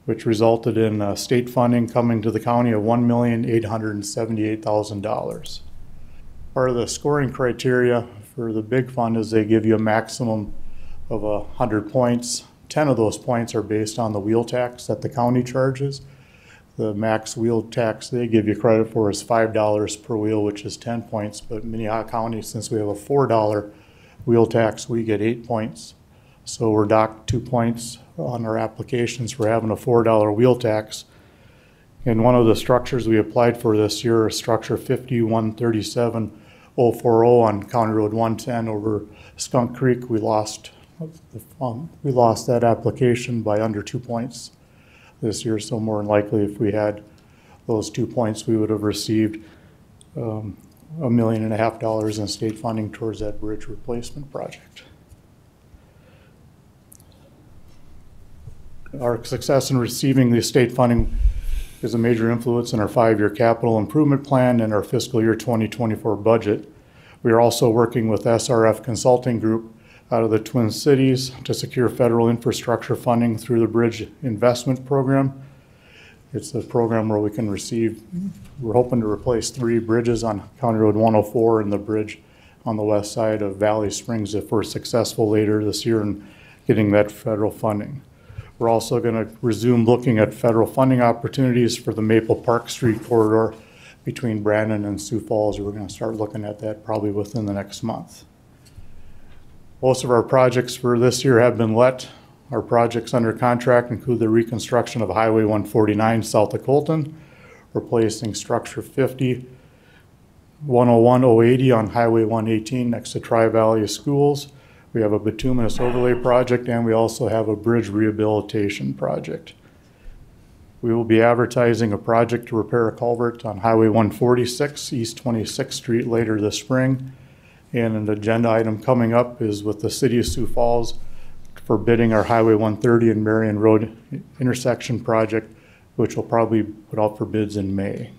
which resulted in state funding coming to the county of $1,878,000. Part of the scoring criteria for the big fund is they give you a maximum of 100 points 10 of those points are based on the wheel tax that the county charges. The max wheel tax they give you credit for is $5 per wheel, which is 10 points. But Minnehaha County, since we have a $4 wheel tax, we get 8 points. So we're docked 2 points on our applications for having a $4 wheel tax. And one of the structures we applied for this year is structure 5137040 on County Road 110 over Skunk Creek. We lost that application by under 2 points this year. So more than likely, if we had those 2 points, we would have received $1.5 million in state funding towards that bridge replacement project. Our success in receiving the state funding is a major influence in our 5-year capital improvement plan and our fiscal year 2024 budget. We are also working with SRF Consulting Group out of the Twin Cities to secure federal infrastructure funding through the Bridge Investment Program. It's a program where we can receive, we're hoping to replace 3 bridges on County Road 104 and the bridge on the west side of Valley Springs if we're successful later this year in getting that federal funding. We're also going to resume looking at federal funding opportunities for the Maple Park Street corridor between Brandon and Sioux Falls. We're going to start looking at that probably within the next month. Most of our projects for this year have been let. Our projects under contract include the reconstruction of Highway 149 south of Colton, replacing structure 50, 101-080 on Highway 118 next to Tri-Valley Schools. We have a bituminous overlay project, and we also have a bridge rehabilitation project. We will be advertising a project to repair a culvert on Highway 146 East 26th Street later this spring. And an agenda item coming up is with the City of Sioux Falls for bidding our Highway 130 and Marion Road intersection project, which will probably put out for bids in May.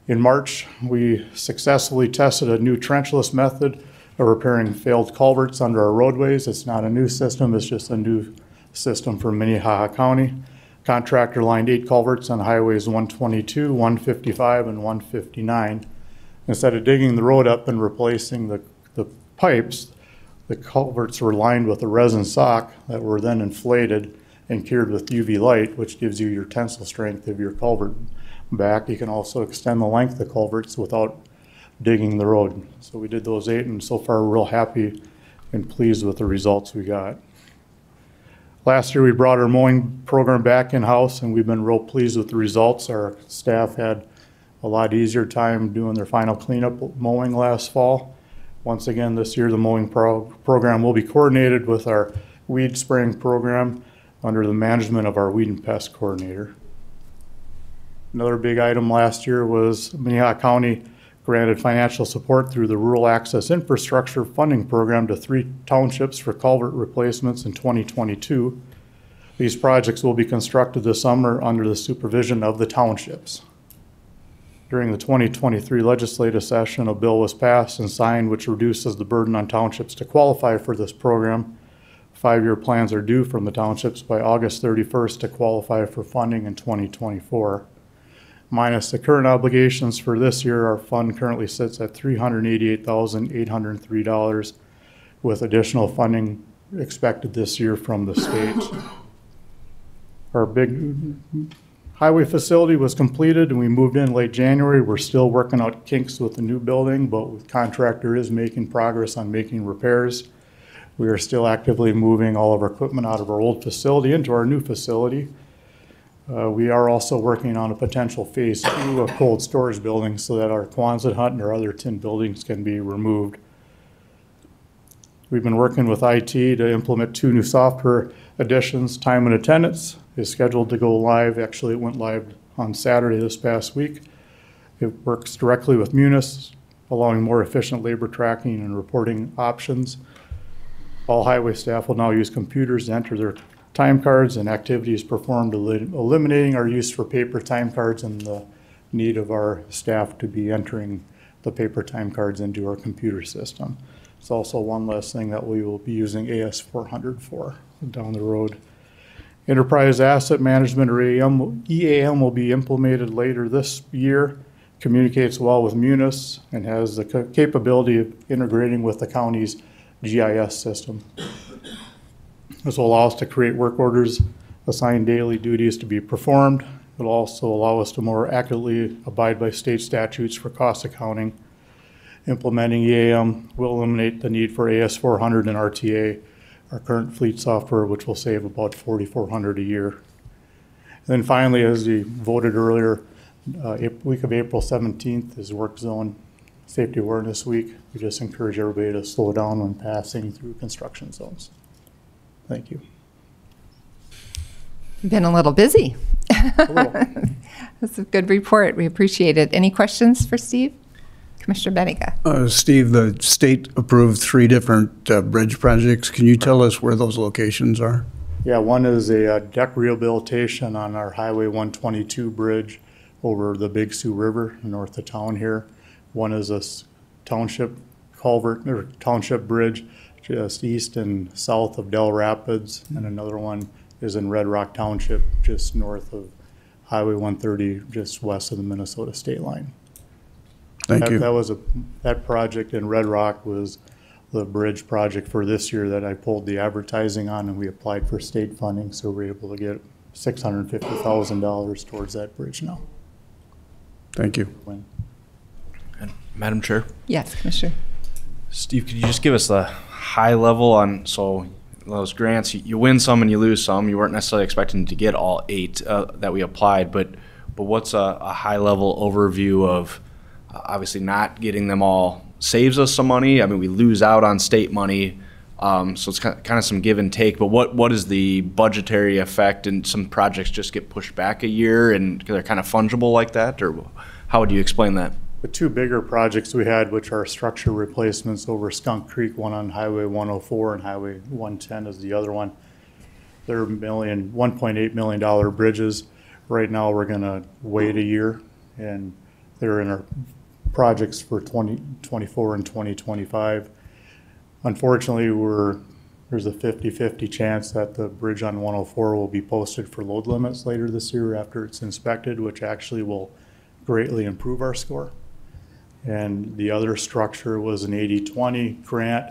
In March, we successfully tested a new trenchless method of repairing failed culverts under our roadways. It's not a new system, it's just a new system for Minnehaha County. Contractor lined 8 culverts on highways 122, 155, and 159. Instead of digging the road up and replacing the pipes, the culverts were lined with a resin sock that were then inflated and cured with UV light, which gives you your tensile strength of your culvert back. You can also extend the length of culverts without digging the road. So we did those 8, and so far we're real happy and pleased with the results we got. Last year we brought our mowing program back in-house, and we've been real pleased with the results. Our staff had a lot easier time doing their final cleanup mowing last fall. Once again this year the mowing program will be coordinated with our weed spraying program under the management of our weed and pest coordinator. Another big item last year was Minnehaha County granted financial support through the Rural Access Infrastructure Funding Program to 3 townships for culvert replacements in 2022. These projects will be constructed this summer under the supervision of the townships. During the 2023 legislative session, a bill was passed and signed which reduces the burden on townships to qualify for this program. 5-year plans are due from the townships by August 31st to qualify for funding in 2024. Minus the current obligations for this year, our fund currently sits at $388,803 with additional funding expected this year from the state. Our big highway facility was completed and we moved in late January. We're still working out kinks with the new building, but the contractor is making progress on making repairs. We are still actively moving all of our equipment out of our old facility into our new facility. We are also working on a potential phase 2 of cold storage buildings so that our Quonset hut and our other tin buildings can be removed. We've been working with IT to implement 2 new software additions. Time and attendance is scheduled to go live. Actually, it went live on Saturday this past week. It works directly with Munis, allowing more efficient labor tracking and reporting options. All highway staff will now use computers to enter their time cards and activities performed, eliminating our use for paper time cards and the need of our staff to be entering the paper time cards into our computer system. It's also one less thing that we will be using AS400 for down the road. Enterprise Asset Management, or EAM, will be implemented later this year. Communicates well with Munis and has the capability of integrating with the county's GIS system. This will allow us to create work orders, assign daily duties to be performed. It will also allow us to more accurately abide by state statutes for cost accounting. Implementing EAM will eliminate the need for AS400 and RTA, our current fleet software, which will save about $4,400 a year. And then finally, as we voted earlier, week of April 17th is Work Zone Safety Awareness Week. We just encourage everybody to slow down when passing through construction zones. Thank you. You've been a little busy. A little. That's a good report. We appreciate it. Any questions for Steve? Commissioner Benega. Steve, the state approved 3 different bridge projects. Can you tell us where those locations are? Yeah, one is a deck rehabilitation on our Highway 122 bridge over the Big Sioux River north of town here. One is a township culvert or township bridge just east and south of Del Rapids, and another one is in Red Rock Township just north of Highway 130, just west of the Minnesota state line. Thank you. That project in Red Rock was the bridge project for this year that I pulled the advertising on, and we applied for state funding, so we're able to get $650,000 towards that bridge now. Thank you. And Madam Chair? Yes, Commissioner. Steve, could you just give us a high level on, so those grants, you win some and you lose some. You weren't necessarily expecting to get all 8 that we applied, but what's a high level overview of obviously not getting them all saves us some money? I mean, we lose out on state money, so it's kind of some give and take, but what is the budgetary effect, and some projects just get pushed back a year and they're kind of fungible like that, or how would you explain that? The 2 bigger projects we had, which are structure replacements over Skunk Creek, one on Highway 104 and Highway 110 is the other one. They're $1.8 million bridges. Right now we're gonna wait a year, and they're in our projects for 2024 and 2025. Unfortunately, there's a 50-50 chance that the bridge on 104 will be posted for load limits later this year after it's inspected, which actually will greatly improve our score. And the other structure was an 80-20 grant.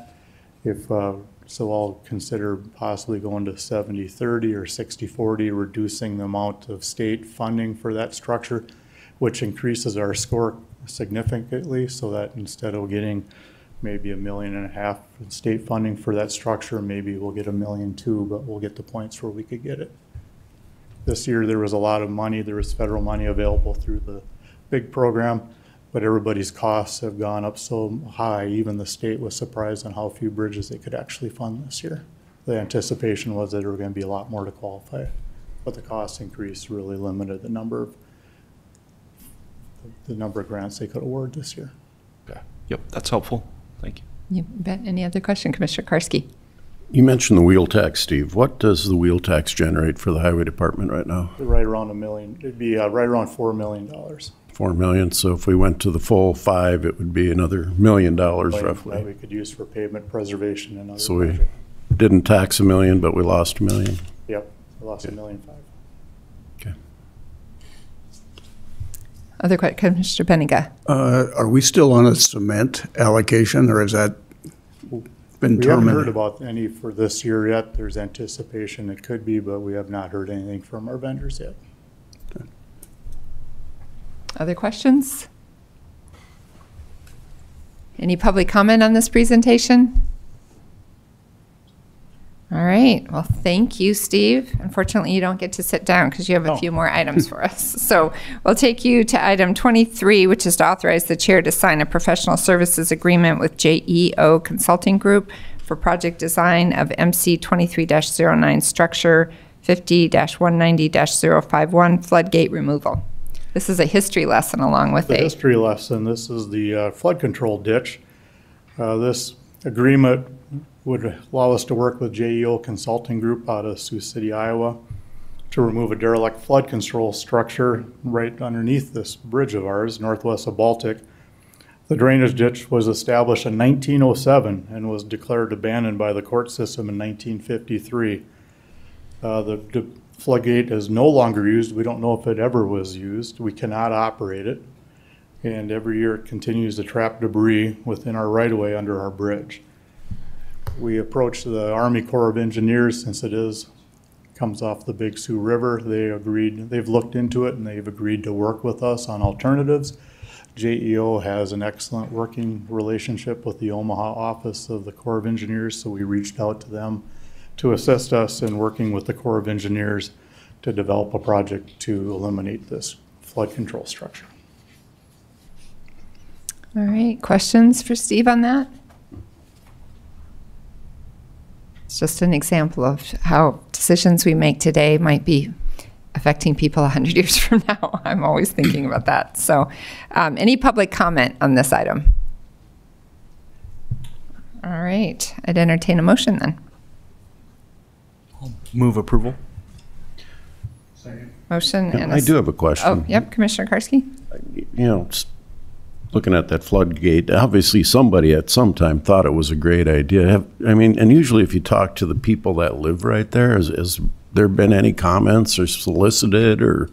So I'll consider possibly going to 70-30 or 60-40, reducing the amount of state funding for that structure, which increases our score significantly, so that instead of getting maybe $1.5 million in state funding for that structure, maybe we'll get $1.2 million, but we'll get the points where we could get it. This year there was a lot of money. There was federal money available through the big program, but everybody's costs have gone up so high. Even the state was surprised on how few bridges they could actually fund this year. The anticipation was that there were going to be a lot more to qualify, but the cost increase really limited the number of grants they could award this year. Okay. Yep, that's helpful. Thank you. You bet. Any other question, Commissioner Karski? You mentioned the wheel tax, Steve. What does the wheel tax generate for the highway department right now? Right around $1 million. It'd be right around $4 million. $4 million. So if we went to the full 5, it would be another $1 million roughly. That we could use for pavement preservation and other. So we didn't tax $1 million, but we lost $1 million. Yep, we lost $1.5 million. Okay. Other questions, Commissioner Benega? Are we still on a cement allocation, or has that been terminated? We haven't heard about any for this year yet. There's anticipation it could be, but we have not heard anything from our vendors yet. Okay. Other questions? Any public comment on this presentation? All right. Well, thank you, Steve. Unfortunately, you don't get to sit down because you have a few more items for us. So we'll take you to item 23, which is to authorize the chair to sign a professional services agreement with JEO Consulting Group for project design of MC 23-09 structure 50-190-051 floodgate removal. This is a history lesson along with the history lesson. This is the flood control ditch. This agreement would allow us to work with JEO Consulting Group out of Sioux City, Iowa, to remove a derelict flood control structure right underneath this bridge of ours, northwest of Baltic. The drainage ditch was established in 1907 and was declared abandoned by the court system in 1953. The floodgate is no longer used. We don't know if it ever was used. We cannot operate it. And every year it continues to trap debris within our right-of-way under our bridge. We approached the Army Corps of Engineers since comes off the Big Sioux River. They've looked into it and they've agreed to work with us on alternatives. JEO has an excellent working relationship with the Omaha office of the Corps of Engineers, so we reached out to them to assist us in working with the Corps of Engineers to develop a project to eliminate this flood control structure. All right, questions for Steve on that? It's just an example of how decisions we make today might be affecting people 100 years from now. I'm always thinking about that. So any public comment on this item? All right, I'd entertain a motion then. Move approval. Motion and I do have a question. Oh, yep, Commissioner Karski. You know, looking at that floodgate, obviously somebody at some time thought it was a great idea. And usually if you talk to the people that live right there, has there been any comments or solicited or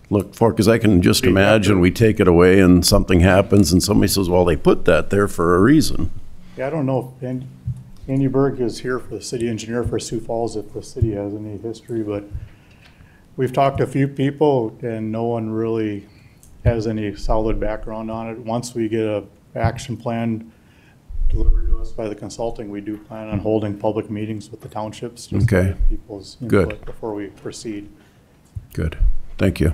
looked for? Because I can just imagine we take it away and something happens and somebody says, well, they put that there for a reason. Yeah, I don't know if Andy Berg is here for the city engineer for Sioux Falls, if the city has any history, but we've talked to a few people and no one really has any solid background on it. Once we get an action plan delivered to us by the consulting, we do plan on holding public meetings with the townships just to get people's input before we proceed. Good. Thank you.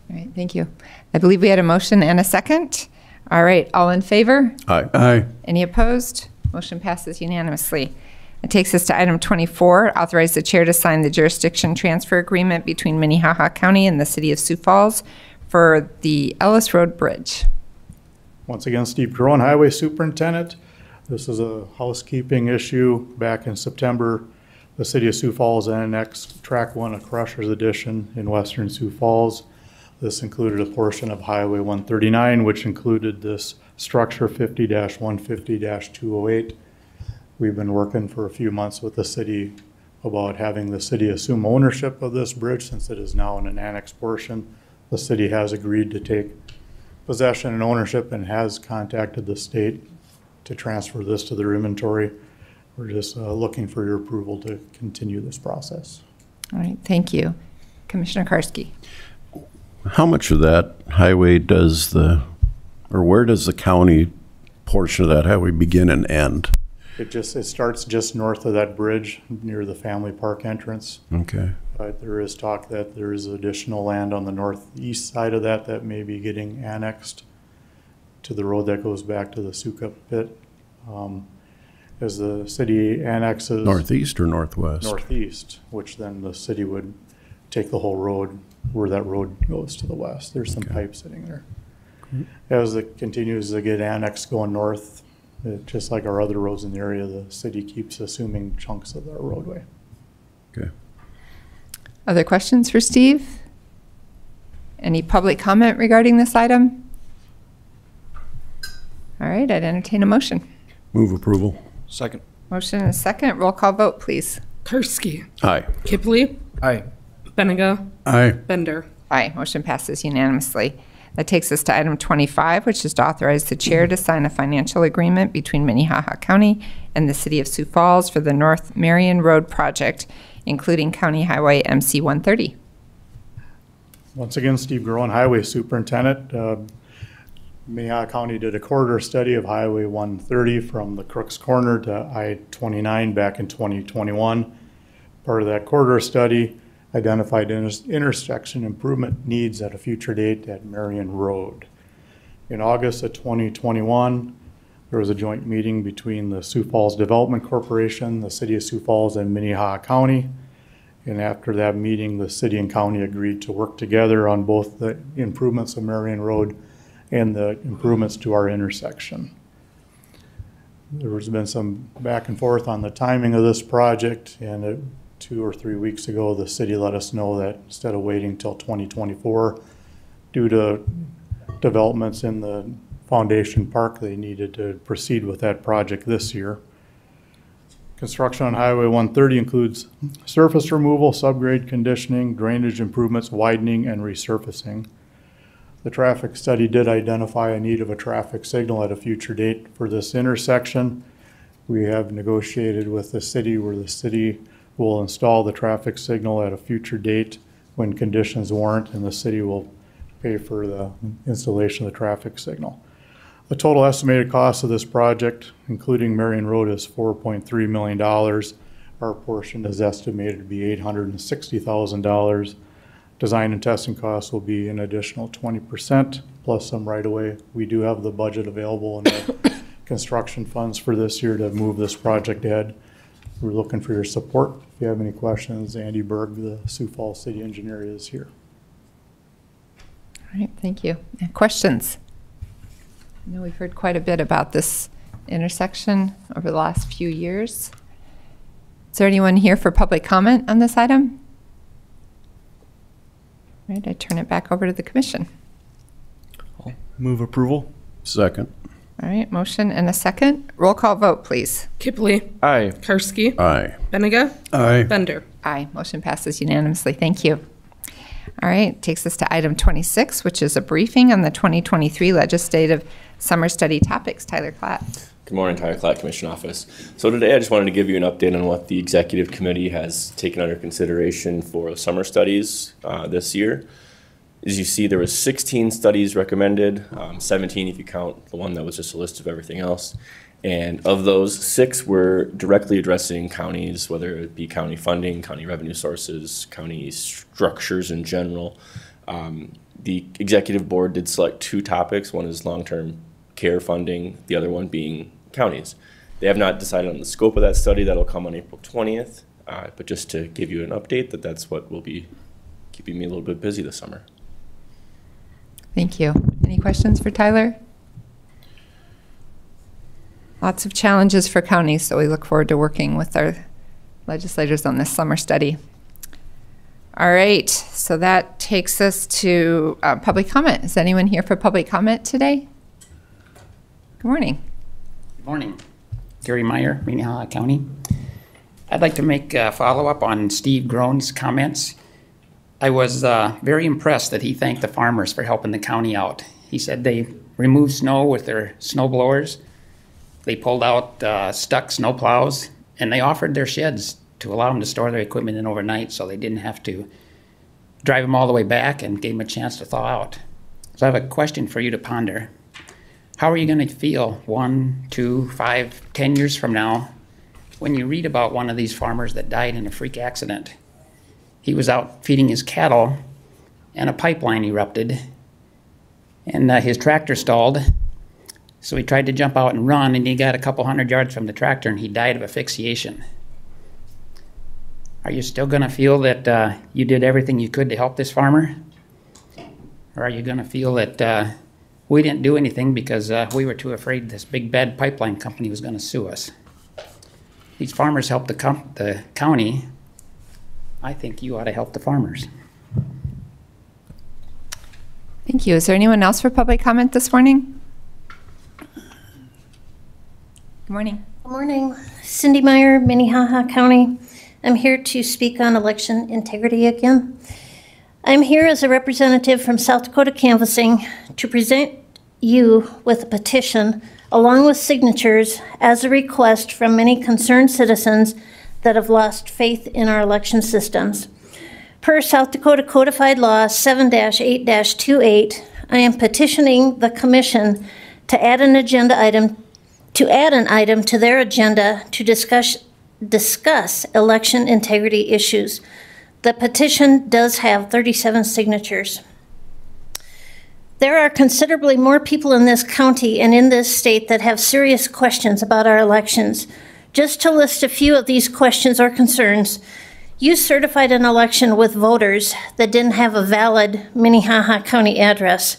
All right, thank you. I believe we had a motion and a second. All right, all in favor? Aye. Aye. Any opposed? Motion passes unanimously. It takes us to item 24, authorize the chair to sign the jurisdiction transfer agreement between Minnehaha County and the city of Sioux Falls for the Ellis Road Bridge. Once again, Steve Caron, Highway Superintendent. This is a housekeeping issue. Back in September, the city of Sioux Falls annexed Track 1 of Crusher's Addition in western Sioux Falls. This included a portion of Highway 139, which included this structure 50-150-208. We've been working for a few months with the city about having the city assume ownership of this bridge since it is now in an annexed portion. The city has agreed to take possession and ownership and has contacted the state to transfer this to their inventory. We're just looking for your approval to continue this process. All right, thank you. Commissioner Karski. How much of that highway where does the county portion of that highway begin and end? It starts just north of that bridge near the Family Park entrance. Okay. But there is talk that there is additional land on the northeast side of that may be getting annexed to the road that goes back to the Suka pit. As the city annexes... Northeast or northwest? Northeast, which then the city would take the whole road where that road goes to the west. There's some pipe sitting there. As it continues to get annexed going north, just like our other roads in the area, the city keeps assuming chunks of our roadway. Okay. Other questions for Steve? Any public comment regarding this item? All right, I'd entertain a motion. Move approval. Second. Motion and a second. Roll call vote, please. Karski. Aye. Kipley. Aye. Benega. Aye. Bender. Aye, motion passes unanimously. That takes us to item 25, which is to authorize the chair to sign a financial agreement between Minnehaha County and the city of Sioux Falls for the North Marion Road project, including County Highway MC 130. Once again, Steve Garon, Highway Superintendent. Minnehaha County did a corridor study of Highway 130 from the Crooks Corner to I-29 back in 2021. Part of that corridor study identified intersection improvement needs at a future date at Marion Road. In August of 2021, there was a joint meeting between the Sioux Falls Development Corporation, the City of Sioux Falls, and Minnehaha County. And after that meeting, the city and county agreed to work together on both the improvements of Marion Road and the improvements to our intersection. There has been some back and forth on the timing of this project, and 2 or 3 weeks ago, the city let us know that instead of waiting till 2024, due to developments in the Foundation Park, they needed to proceed with that project this year. Construction on Highway 130 includes surface removal, subgrade conditioning, drainage improvements, widening, and resurfacing. The traffic study did identify a need of a traffic signal at a future date for this intersection. We have negotiated with the city where the city will install the traffic signal at a future date when conditions warrant, and the city will pay for the installation of the traffic signal. The total estimated cost of this project, including Marion Road, is $4.3 million. Our portion is estimated to be $860,000. Design and testing costs will be an additional 20% plus some right-of-way. We do have the budget available in the construction funds for this year to move this project ahead. We're looking for your support. If you have any questions, Andy Berg, the Sioux Falls City Engineer, is here. All right, thank you. Questions? I know we've heard quite a bit about this intersection over the last few years. Is there anyone here for public comment on this item? All right, I turn it back over to the commission. I'll move approval. Second. All right, motion and a second. Roll call vote, please. Kipley. Aye. Karski. Aye. Benega. Aye. Bender. Aye, motion passes unanimously. Thank you. All right, takes us to item 26, which is a briefing on the 2023 legislative summer study topics. Tyler Klatt. Good morning, Tyler Klatt, Commission Office. So today I just wanted to give you an update on what the Executive Committee has taken under consideration for summer studies this year. As you see, there was 16 studies recommended, 17 if you count the one that was just a list of everything else. And of those, 6 were directly addressing counties, whether it be county funding, county revenue sources, county structures in general. The Executive Board did select 2 topics. One is long-term care funding, the other one being counties. They have not decided on the scope of that study. That'll come on April 20th. But just to give you an update, that's what will be keeping me a little bit busy this summer. Thank you. Any questions for Tyler? Lots of challenges for counties, so we look forward to working with our legislators on this summer study. All right, so that takes us to public comment. Is anyone here for public comment today? Good morning. Good morning. Gary Meyer, Minnehaha County. I'd like to make a follow-up on Steve Groen's comments. I was very impressed that he thanked the farmers for helping the county out. He said they removed snow with their snow blowers. They pulled out stuck snow plows, and they offered their sheds to allow them to store their equipment in overnight so they didn't have to drive them all the way back, and gave them a chance to thaw out. So I have a question for you to ponder. How are you going to feel 1, 2, 5, 10 years from now when you read about one of these farmers that died in a freak accident? He was out feeding his cattle, and a pipeline erupted, and his tractor stalled. So he tried to jump out and run, and he got a couple 100 yards from the tractor, and he died of asphyxiation. Are you still going to feel that you did everything you could to help this farmer? Or are you going to feel that we didn't do anything because we were too afraid this big bad pipeline company was going to sue us? These farmers helped the county. I think you ought to help the farmers. Thank you. Is there anyone else for public comment this morning? Good morning. Good morning. Cindy Meyer, Minnehaha County. I'm here to speak on election integrity again. I'm here as a representative from South Dakota Canvassing to present you with a petition along with signatures as a request from many concerned citizens that have lost faith in our election systems. Per South Dakota Codified Law 7-8-28, I am petitioning the Commission to add an item to their agenda to discuss election integrity issues. The petition does have 37 signatures. There are considerably more people in this county and in this state that have serious questions about our elections. Just to list a few of these questions or concerns, you certified an election with voters that didn't have a valid Minnehaha County address.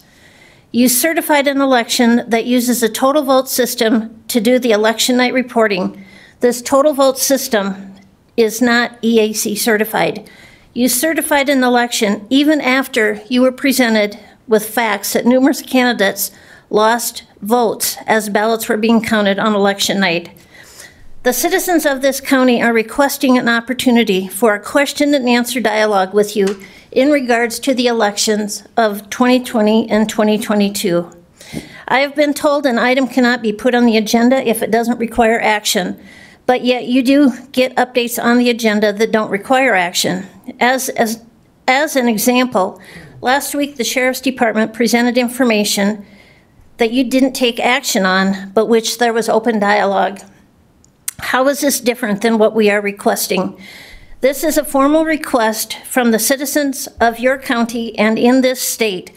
You certified an election that uses a total vote system to do the election night reporting. This total vote system is not EAC certified. You certified an election even after you were presented with facts that numerous candidates lost votes as ballots were being counted on election night. The citizens of this county are requesting an opportunity for a question and answer dialogue with you in regards to the elections of 2020 and 2022. I have been told an item cannot be put on the agenda if it doesn't require action, but yet you do get updates on the agenda that don't require action. As an example, last week the Sheriff's Department presented information that you didn't take action on, but which there was open dialogue. How is this different than what we are requesting? This is a formal request from the citizens of your county and in this state.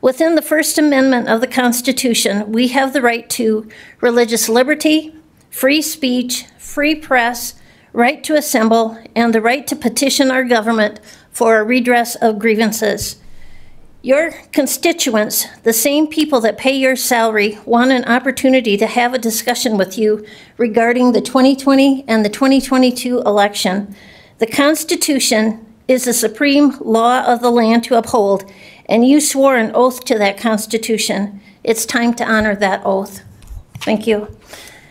Within the First Amendment of the Constitution, we have the right to religious liberty, free speech, free press, right to assemble, and the right to petition our government for a redress of grievances. Your constituents, the same people that pay your salary, want an opportunity to have a discussion with you regarding the 2020 and the 2022 election. The Constitution is the supreme law of the land to uphold, and you swore an oath to that Constitution. It's time to honor that oath. Thank you.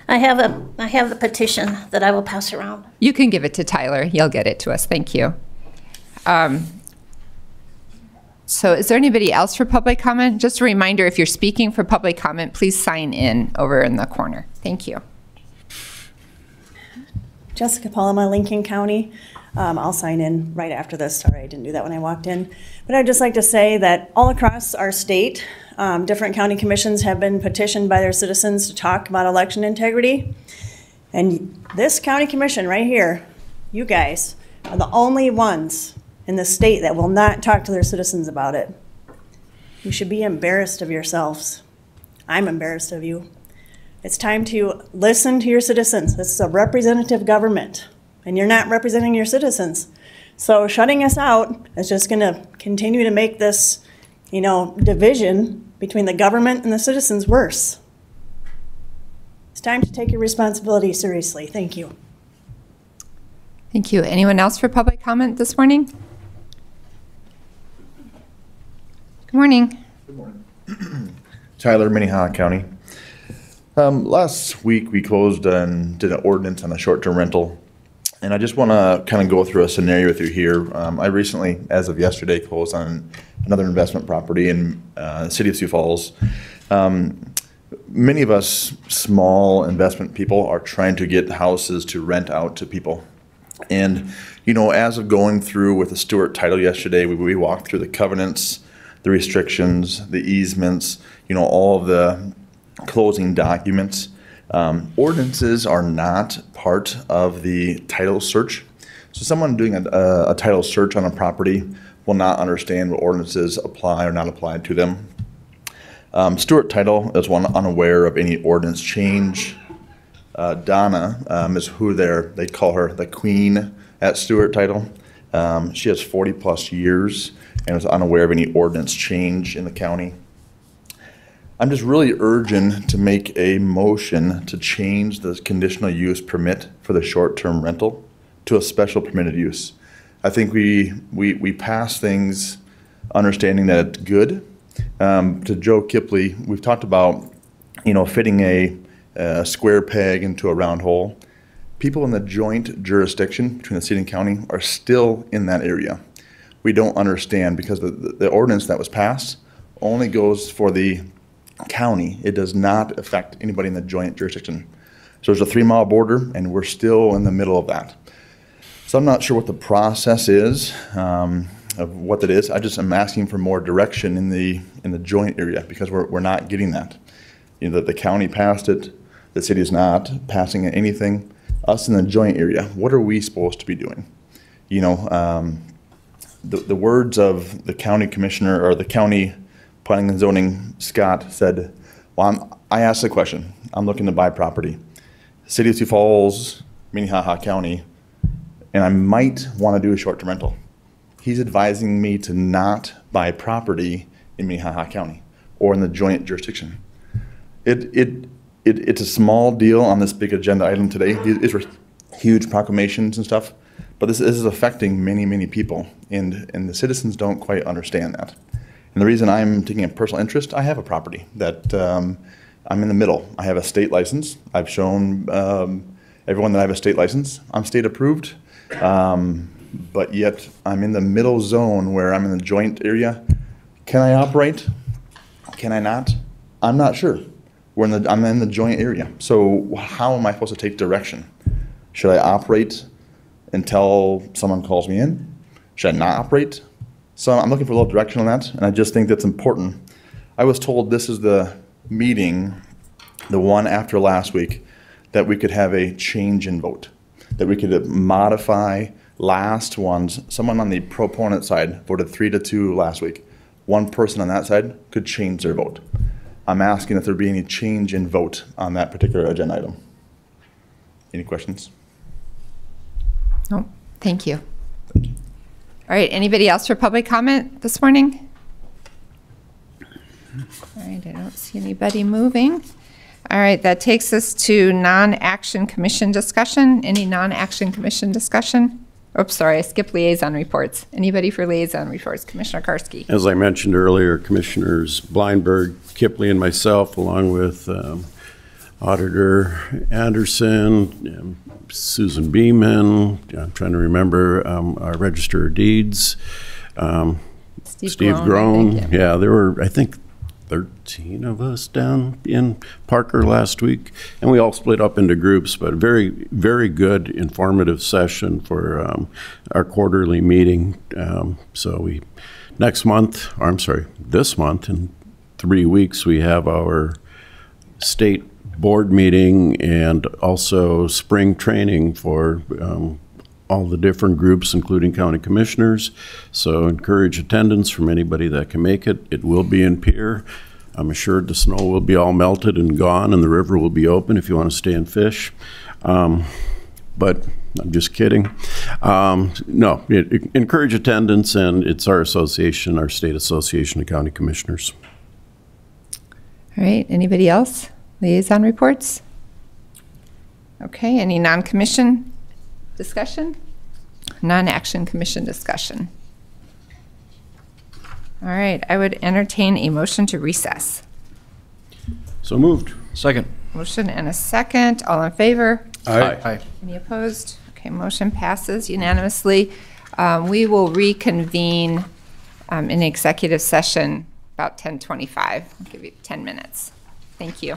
I have the petition that I will pass around. You can give it to Tyler. He'll get it to us. Thank you. So is there anybody else for public comment? Just a reminder, if you're speaking for public comment, please sign in over in the corner. Thank you. Jessica Palma, Lincoln County. I'll sign in right after this. Sorry, I didn't do that when I walked in. But I'd just like to say that all across our state, different county commissions have been petitioned by their citizens to talk about election integrity. And this county commission right here, you guys, are the only ones in the state that will not talk to their citizens about it. You should be embarrassed of yourselves. I'm embarrassed of you. It's time to listen to your citizens. This is a representative government, and you're not representing your citizens. So shutting us out is just gonna continue to make this, division between the government and the citizens worse. It's time to take your responsibility seriously. Thank you. Thank you. Anyone else for public comment this morning? Good morning. Good morning. Tyler, Minnehaha County. Last week we closed and did an ordinance on a short-term rental, and I just want to kind of go through a scenario with you here. I recently, as of yesterday, closed on another investment property in the city of Sioux Falls. Many of us small investment people are trying to get houses to rent out to people. And, as of going through with the Stewart title yesterday, we walked through the covenants, the restrictions, the easements, all of the closing documents. Ordinances are not part of the title search. So someone doing a title search on a property will not understand what ordinances apply or not apply to them. Stewart title is one unaware of any ordinance change. Donna is who they call her the queen at Stewart title. She has 40 plus years and is unaware of any ordinance change in the county. I'm just really urging to make a motion to change the conditional use permit for the short-term rental to a special permitted use. I think we pass things understanding that it's good. To Joe Kipley, we've talked about, fitting a square peg into a round hole. People in the joint jurisdiction between the city and county are still in that area. We don't understand because the ordinance that was passed only goes for the county. It does not affect anybody in the joint jurisdiction. So there's a 3-mile border and we're still in the middle of that. So I'm not sure what the process is of what that is. I just am asking for more direction in the joint area because we're not getting that. The county passed it, the city is not passing anything. Us in the joint area, what are we supposed to be doing? The words of the county commissioner or the county planning and zoning, Scott, said, well, I asked the question, I'm looking to buy property. City of Sioux Falls, Minnehaha County, and I might want to do a short-term rental. He's advising me to not buy property in Minnehaha County or in the joint jurisdiction. It's a small deal on this big agenda item today. These are huge proclamations and stuff, but this is affecting many, many people, and the citizens don't quite understand that. And the reason I'm taking a personal interest, I have a property that I'm in the middle. I have a state license. I've shown everyone that I have a state license. I'm state approved, but yet I'm in the middle zone where I'm in the joint area. Can I operate? Can I not? I'm not sure. I'm in the joint area. So how am I supposed to take direction? Should I operate until someone calls me in? Should I not operate? So I'm looking for a little direction on that, and I just think that's important. I was told this is the meeting, the one after last week, that we could have a change in vote, that we could modify last ones. Someone on the proponent side voted 3-2 last week. One person on that side could change their vote. I'm asking if there be any change in vote on that particular agenda item. Any questions? No, thank you. All right, anybody else for public comment this morning? All right, I don't see anybody moving. All right, that takes us to non-action commission discussion. Any non-action commission discussion? Oops, sorry, I skipped liaison reports. Anybody for liaison reports? Commissioner Karski. As I mentioned earlier, Commissioners Bleinberg, Kipley, and myself, along with Auditor Anderson, Susan Beeman, I'm trying to remember our Register of Deeds, Steve Groen. Yeah, there were, I think, 13 of us down in Parker last week, and we all split up into groups, but a very, very good informative session for our quarterly meeting. So this month, in 3 weeks, we have our state board meeting and also spring training for all the different groups, including county commissioners. So encourage attendance from anybody that can make it. It will be in Pierre. I'm assured the snow will be all melted and gone, and the river will be open if you want to stay and fish. But I'm just kidding. No, encourage attendance, and it's our association, our state association of county commissioners. All right, anybody else? Liaison reports? Okay, any non-commission discussion? Non-action commission discussion. All right, I would entertain a motion to recess. So moved. Second. Motion and a second. All in favor? Aye. Aye. Any opposed? Okay, motion passes unanimously. We will reconvene in executive session about 10:25. I'll give you 10 minutes. Thank you.